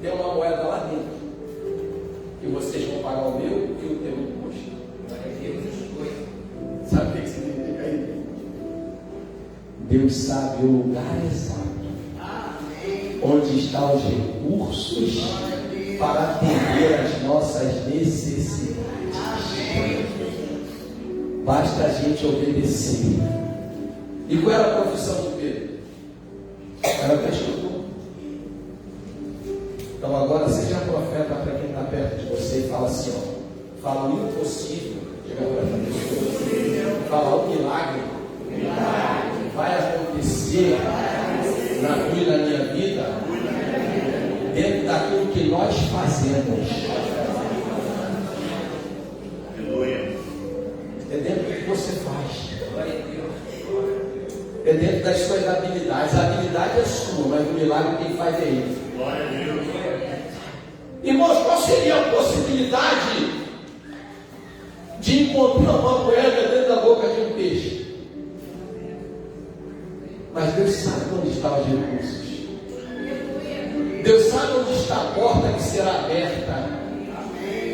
tem uma moeda lá dentro, e vocês vão pagar o meu e o teu imposto. Sabe o que significa isso? Deus sabe o lugar exato onde estão os recursos para atender as nossas necessidades. Basta a gente obedecer. E qual era a profissão de Pedro? Era pescador. Então agora seja profeta para quem está perto de você e fala assim, ó, fala o impossível, chega para essa pessoa, fala o milagre, vai acontecer na tua e na minha vida, dentro daquilo que nós fazemos. É dentro do que você faz. É dentro das suas habilidades. A habilidade é sua, mas o milagre quem faz é ele. Irmãos, qual seria a possibilidade de encontrar uma moeda dentro da boca de um peixe? Mas Deus sabe onde estão os recursos. Deus sabe onde está a porta que será aberta.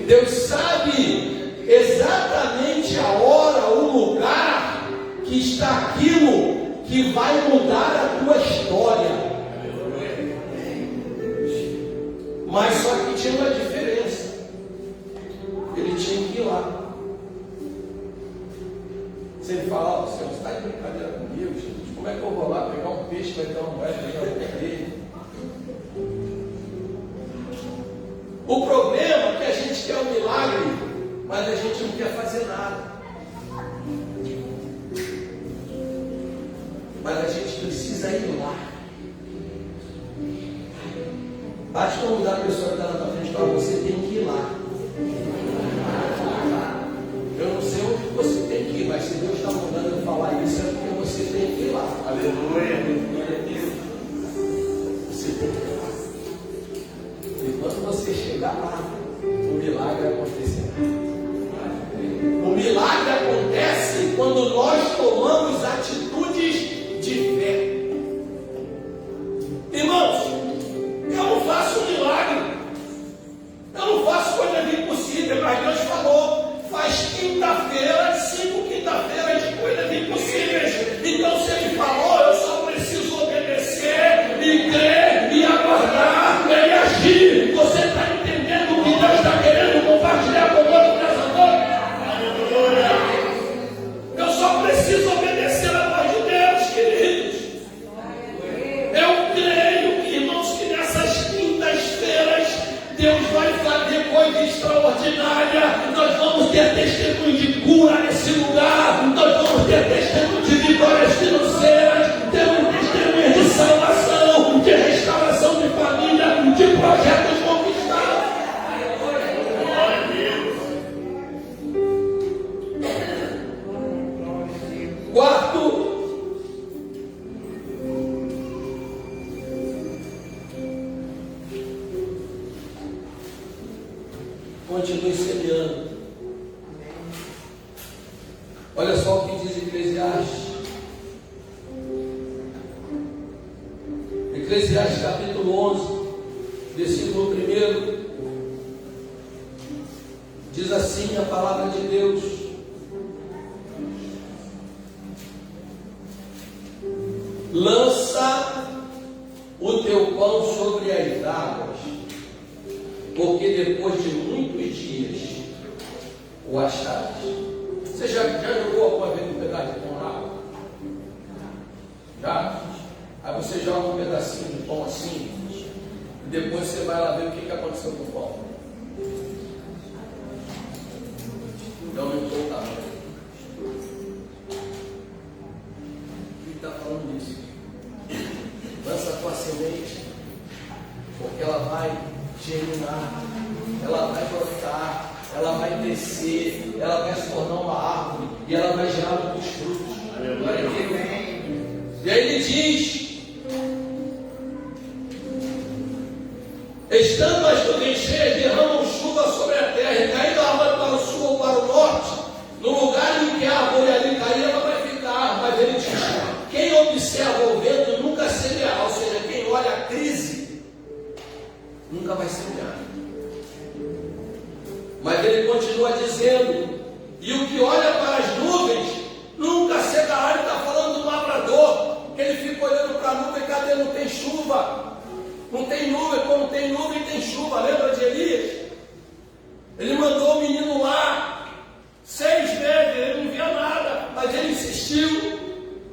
Deus sabe exatamente a hora, o lugar que está aquilo que vai mudar a tua história. Mas só que tinha uma diferença. Ele tinha que ir lá. Se ele falar, você está de brincadeira comigo, Jesus, como é que eu vou lá pegar gente vai ter uma moeda na boca dele. O problema é que a gente quer um milagre, mas a gente não quer fazer nada. Mas a gente precisa ir lá. Basta convidar a pessoa que está na tua frente para você, tem que ir lá. Eu não sei onde você tem que ir, mas se Deus está mandando eu falar isso, é porque você tem que ir lá. Aleluia. Você tem que ir lá. E quando você chegar lá, o milagre acontecerá. O milagre acontece quando nós tomamos atitudes de fé. Irmãos, eu não faço um milagre, eu não faço coisa impossível, mas Deus falou, faz quinta-feira, 5 quinta-feiras de coisas impossíveis. Então se Ele falou, eu só preciso obedecer e crer e aguardar e agir. Você está entendendo o que Deus está querendo compartilhar conosco nessa noite? Eu só preciso obedecer a voz de Deus, queridos. Eu creio, irmãos, que nessas quintas-feiras Deus vai fazer coisa extraordinária. Nós vamos ter testemunho de cura nesse lugar. Nós vamos ter testemunho de vitórias financeiras. Temos testemunho de salvação, de restauração de família, de projetos conquistados. Quarto, continue semeando. Olha só o que diz Eclesiastes. Eclesiastes capítulo 11, versículo 1. Diz assim a palavra de Deus: lança o teu pão sobre as águas, porque depois de muitos dias o acharás. Você já jogou alguma vez um pedaço de pão na água? Já? Aí você joga um pedacinho de pão assim, e depois você vai lá ver o que aconteceu com o pão. Não aumentou o tamanho. Ele está falando disso. Lança a tua semente, porque ela vai germinar, ela vai brotar, ela vai crescer, ela vai se tornar uma árvore e ela vai gerar muitos frutos. E aí ele diz: estando as nuvens cheias, derramam chuva sobre a terra, e caindo a árvore para o sul ou para o norte, no lugar em que a árvore ali cair, ela vai ficar. Mas ele diz: quem observa o vento nunca semeará. Ou seja, quem olha a crise nunca vai semear. Mas ele continua dizendo: e o que olha para as nuvens nunca secará. Ele está falando do lavrador, que ele fica olhando para a nuvem, cadê? Não tem chuva. Não tem nuvem, quando tem nuvem tem chuva. Lembra de Elias? Ele mandou o menino lá 6 vezes, ele não via nada, mas ele insistiu.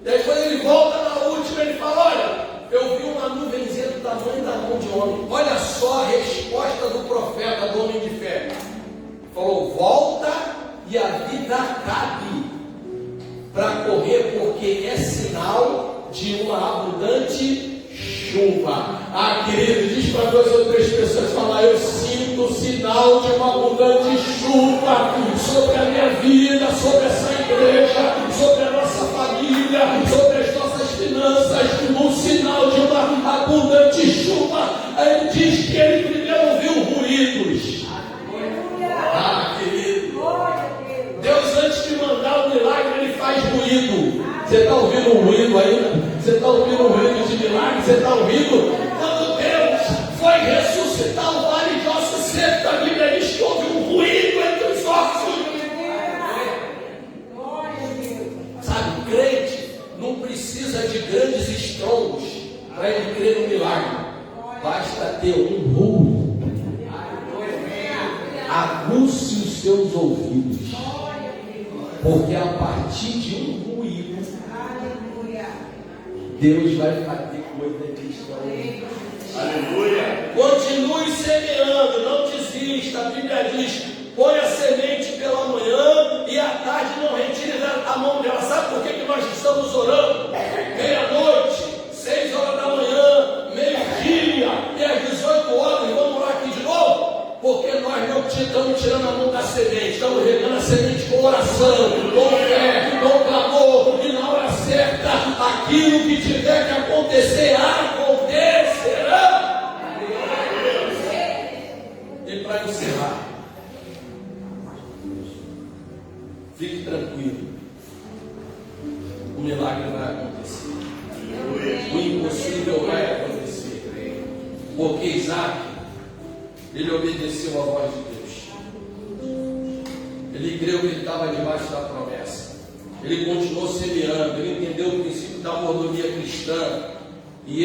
E aí quando ele volta na última, ele fala: olha, eu vi uma nuvenzinha do tamanho da mão de homem. Olha só a resposta do profeta, do homem de fé. Falou: volta e a vida cabe para correr, porque é sinal de uma abundante chuva. Ah, querido, diz para 2 ou 3 pessoas: falar, eu sinto o sinal de uma abundante chuva sobre a minha vida, sobre essa igreja, sobre a nossa família, sobre as nossas finanças, um sinal de uma abundante chuva. Aí ele diz que ele primeiro viu ruídos. Ah, querido, Deus, antes de mandar o milagre, ele faz ruído. Você está ouvindo um ruído ainda? Você está ouvindo um ruído de milagre? Você está ouvindo? Quando Deus foi ressuscitar o vale de ossos secos, a Bíblia diz que houve um ruído entre os ossos. Sabe, crente não precisa de grandes estrondos para ele crer no milagre. Basta ter um ruído. Aguce os seus ouvidos, porque a partir de um ruído, Deus vai fazer coisa é cristão. Aleluia. Continue semeando, não desista. A Bíblia diz: põe a semente pela manhã e à tarde não retire a mão dela. Sabe por que nós estamos orando? Meia-noite, 6 horas da manhã, meio-dia e às 18 horas, e vamos orar aqui de novo? Porque nós não estamos tirando a mão da semente, estamos regando a semente com oração, com fé, com clamor, e na hora certa, aquilo que tiver que acontecer, acontecerá. E para encerrar, fique tranquilo, o milagre vai acontecer, o impossível vai acontecer, porque Isaac, ele obedeceu à voz de Deus, ele creu que ele estava debaixo da promessa, ele continuou semeando, ele entendeu o princípio da mordomia cristã, e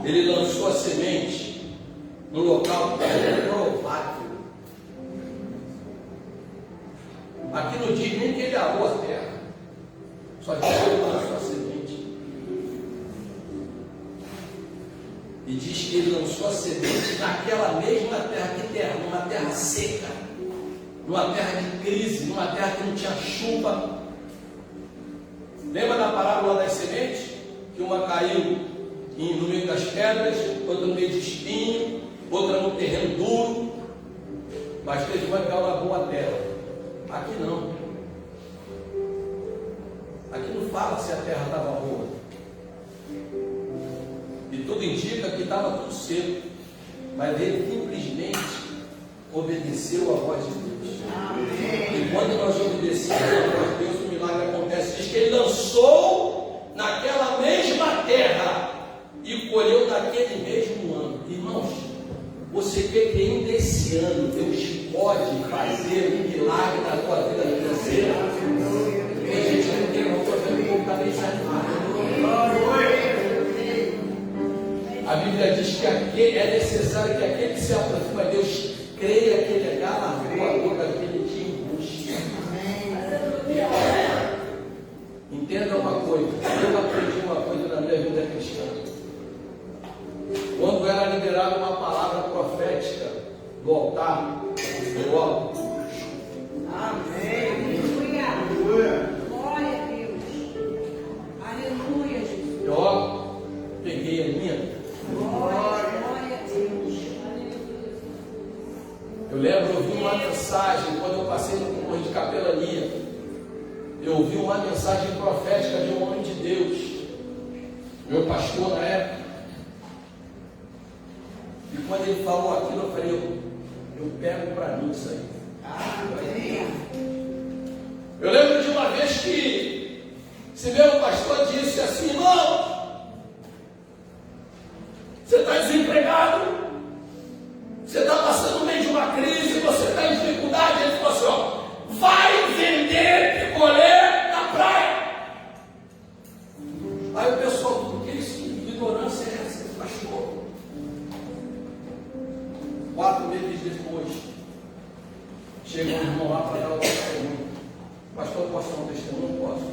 ele lançou a semente no local provável. Aqui não diz nem que ele arou a terra, só diz que ele lançou a semente. E diz que ele lançou a semente naquela mesma terra. Que terra? Numa terra seca, numa terra de crise, numa terra que não tinha chuva. Lembra da parábola das sementes? Que uma caiu no meio das pedras, outra no meio de espinho, outra no terreno duro, mas teve uma que caiu na boa terra. Aqui não. Aqui não fala se a terra estava boa. E tudo indica que estava tudo seco. Mas ele simplesmente obedeceu a voz de Deus. E quando nós obedecemos a voz de Deus, o milagre acontece. Diz que ele lançou naquela mesma terra e colheu naquele mesmo ano. Irmãos, você quer que ainda esse ano Deus pode fazer um milagre na tua vida financeira? Tem gente que não tem, não estou vendo o povo está bem desanimado. A Bíblia diz que é necessário que aquele que se aproxima de Deus creia que ele é galardoador daquele que o busca. Entenda uma coisa, eu aprendi uma coisa na minha vida cristã. Quando era liberada uma palavra profética do altar, eu ó. Amém. Aleluia. Glória a Deus. Aleluia, Jesus. Eu ó, peguei a minha. Glória a Deus. Eu lembro, eu ouvi uma mensagem quando eu passei no concurso de capelania. Eu ouvi uma mensagem profética de um homem de Deus, meu pastor na época. E quando ele falou aquilo, eu falei, eu pego para mim isso aí. Amém. Eu lembro de uma vez que esse meu pastor disse assim: irmão, você está desempregado, você está passando no meio de uma crise, você está em dificuldade. Ele falou assim: ó, vai vender picolé na praia. Aí o pessoal, tudo que isso? Que ignorância é essa, pastor? 4 meses depois, chega um irmão lá para dar o testemunho. Pastor, posso dar um testemunho? Posso.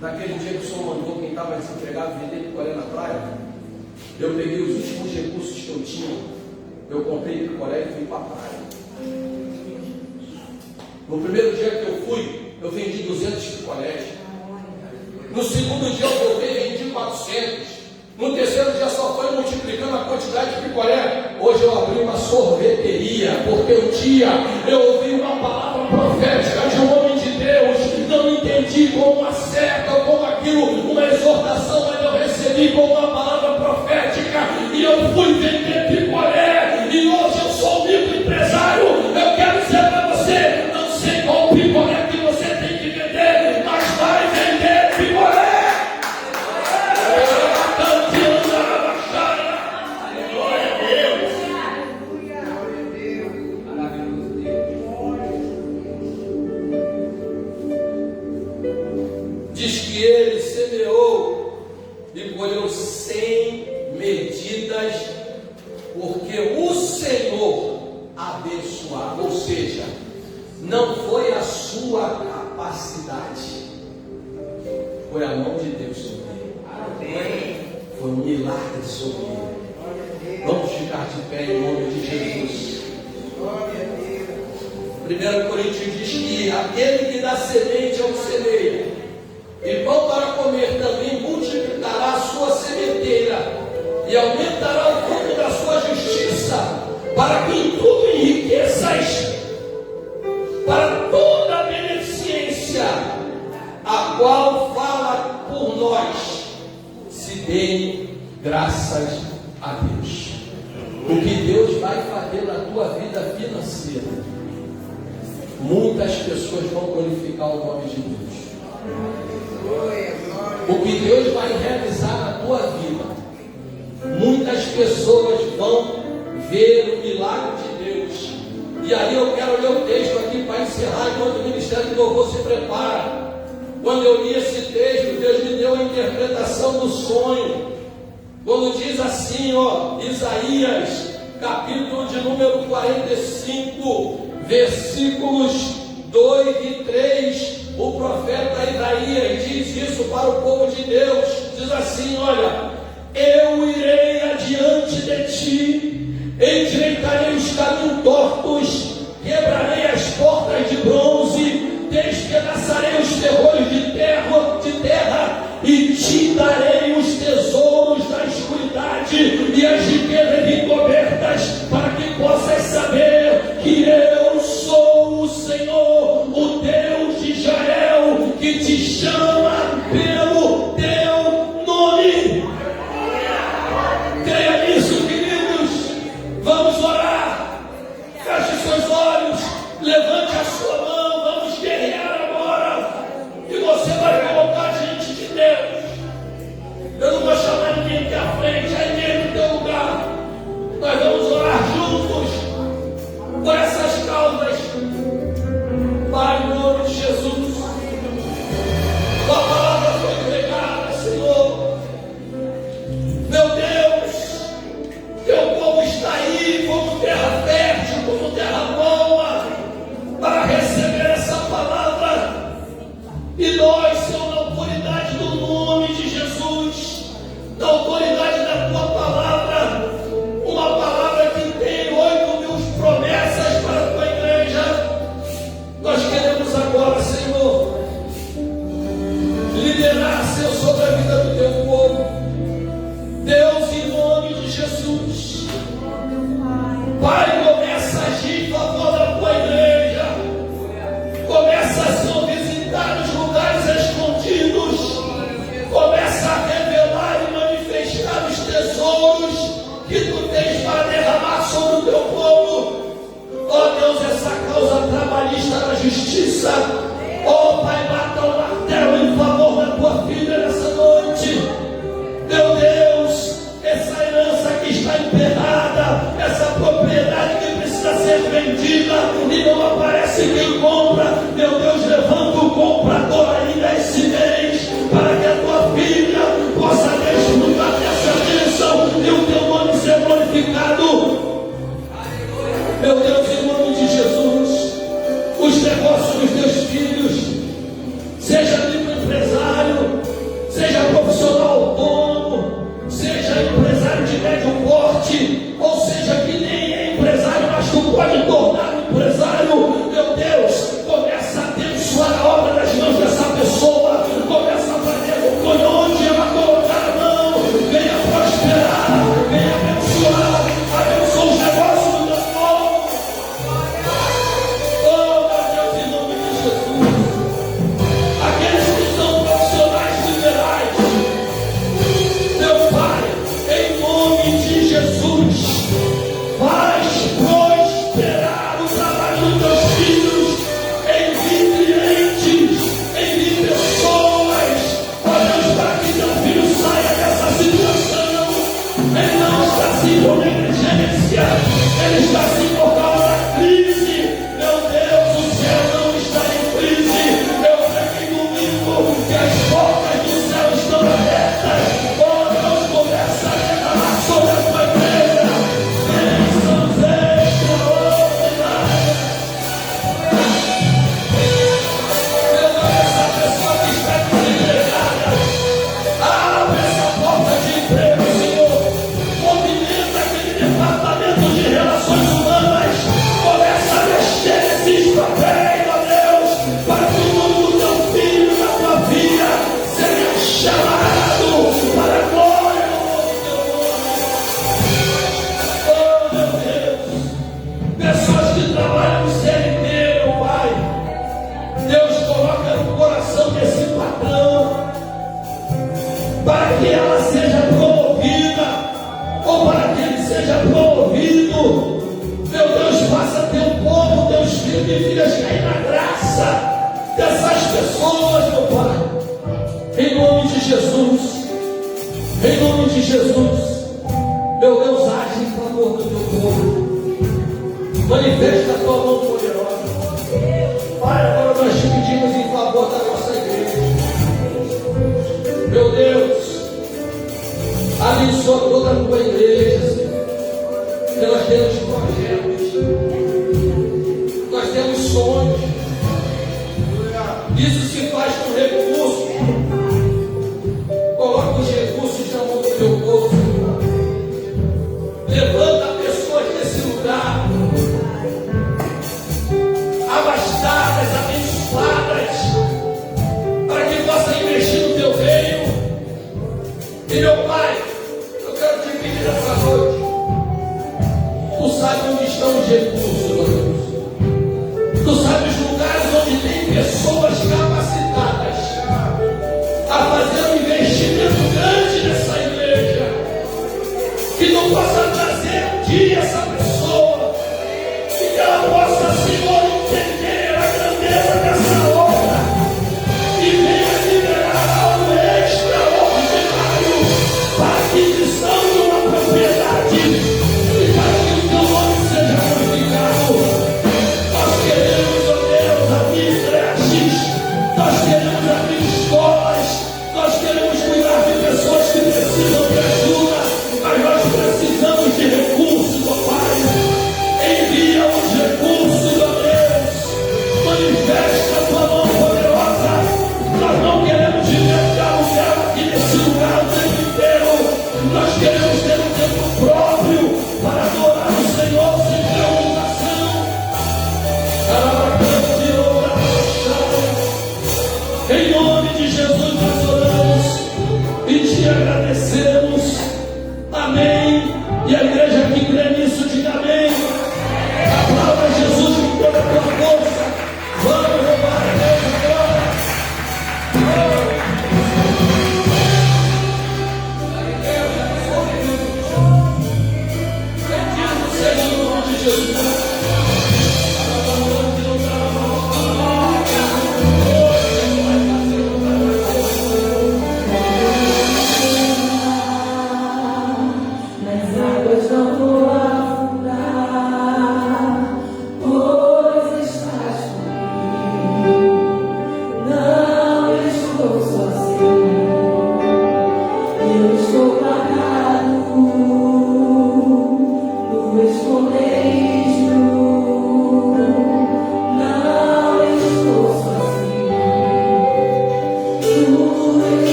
Naquele dia que o Senhor mandou quem estava desempregado vender picolé na praia, eu peguei os últimos recursos que eu tinha, eu comprei picolé e fui para a praia. No primeiro dia que eu fui, eu vendi 200 picolés. No segundo dia eu voltei e vendi 400. No terceiro dia só foi multiplicando a quantidade de picolé. Hoje eu abri uma sorveteria, porque um dia eu ouvi uma palavra profética de um homem de Deus. Não entendi como uma seta ou como aquilo, uma exortação, mas eu recebi como uma palavra profética. E eu fui vender picolé. E hoje eu sou um microempresário. Eu quero dizer para você, não sei qual picolé que você tem que vender, mas vai vender picolé. Diz que ele semeou e colheu 100 medidas, porque o Senhor abençoava. Ou seja, não foi a sua capacidade, foi a mão de Deus sobre ele. Foi um milagre sobre ele. Vamos ficar de pé em nome de Jesus. 1 Coríntios diz que aquele que dá semente ao semeia e pão para comer também multiplicará a sua sementeira e aumentará o fruto da sua justiça, para que em tudo enriqueças para toda a beneficência, a qual fala por nós. Se deem graças a Deus. O que Deus vai fazer na tua vida financeira, muitas pessoas vão glorificar o nome de Deus. O que Deus vai realizar na tua vida, muitas pessoas vão ver o milagre de Deus. E aí eu quero ler o texto aqui para encerrar, enquanto o Ministério do Louvor se prepara. Quando eu li esse texto, Deus me deu a interpretação do sonho. Quando diz assim, Isaías, capítulo de número 45, versículos 2 e 3, o profeta Isaías diz isso para o povo de Deus. Diz assim, olha: eu irei adiante de ti, endireitarei os caminhos tortos, quebrarei as portas de bronze, despedaçarei os terrores de terra e te darei os tesouros da escuridade e as riquezas encobertas, para que possas saber que eu sou o Senhor, o Deus de Israel, que te chama pelo teu nome. Creia nisso, queridos. Vamos orar. Feche seus olhos, levante a sua mão, vamos guerrear agora. E você vai colocar diante de Deus. Eu não vou chamar ninguém aqui à frente, aí mesmo no teu lugar. Nós vamos orar juntos por essas causas. Pai, em nome de Jesus, tua palavra foi pregada, Senhor. Meu Deus, teu povo está aí como terra fértil, como terra boa, para receber essa palavra. E nós, Senhor, na autoridade do nome de Jesus, na autoridade da tua palavra, uma palavra que tem 8.000 promessas para a tua igreja, nós queremos agora, Senhor, liderar, Senhor, sobre a vida do teu povo. Deus, em nome de Jesus, Pai, começa a agir em favor da tua igreja. Começa, Senhor, visitar os lugares escondidos. Começa a revelar e manifestar os tesouros que tu tens para derramar sobre o teu povo. Ó Deus, essa causa trabalhista da justiça, ó Pai, bata o martelo em favor da tua filha nessa noite. Meu Deus, essa herança que está emperrada, essa propriedade que precisa ser vendida e não aparece quem compra, meu Deus, levanta o comprador ainda esse mês, para que a tua filha possa desfrutar dessa bênção e o teu nome ser glorificado. Meu Deus, em nome de Jesus, os negócios dos teus filhos, seja microempresário, seja profissional autônomo, seja empresário de médio porte, ou seja que nem é empresário, mas tu pode tornar um empresário. Meu Deus, começa a abençoar a obra das mãos dessa pessoa, começa a fazer por onde ela colocar a mão, venha prosperar, venha abençoar, abençoa os negócios do teu povo. Oh, meu Deus, em nome de Jesus, aqueles que são profissionais liberais, meu Pai, em nome de Jesus, faz prosperar e filhas caem na graça dessas pessoas, meu Pai. Em nome de Jesus. Em nome de Jesus. Meu Deus, age em favor do teu povo. Manifesta a tua mão poderosa. Pai, agora nós te pedimos em favor da nossa igreja. Meu Deus, abençoa toda a tua igreja, Senhor. Que nós temos projetos, nós temos sonhos. Isso se faz com recursos. Coloca os recursos na mão do teu povo, Senhor. Levanta pessoas desse lugar, abastadas, abençoadas, para que possa investir no teu reino. E meu Pai, eu quero te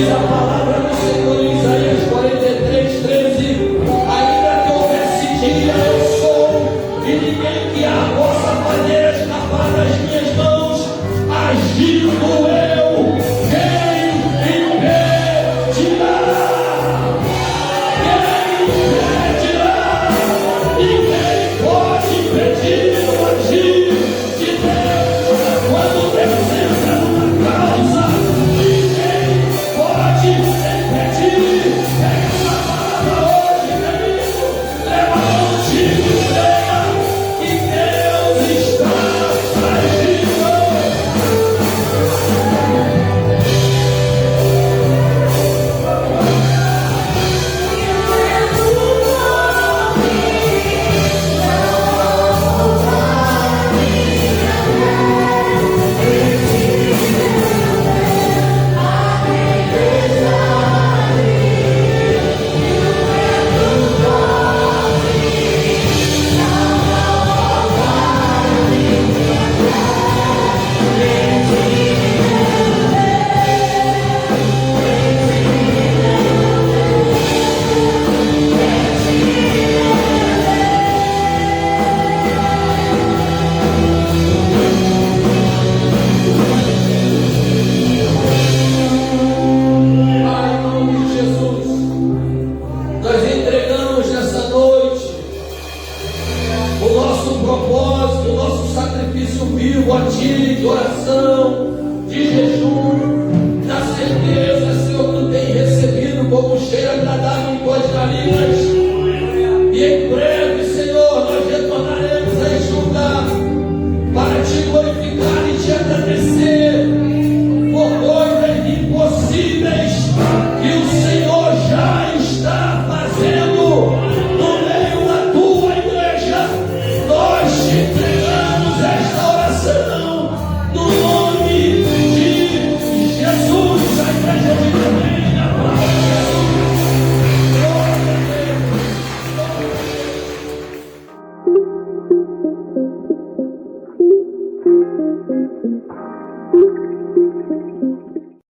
Diz a palavra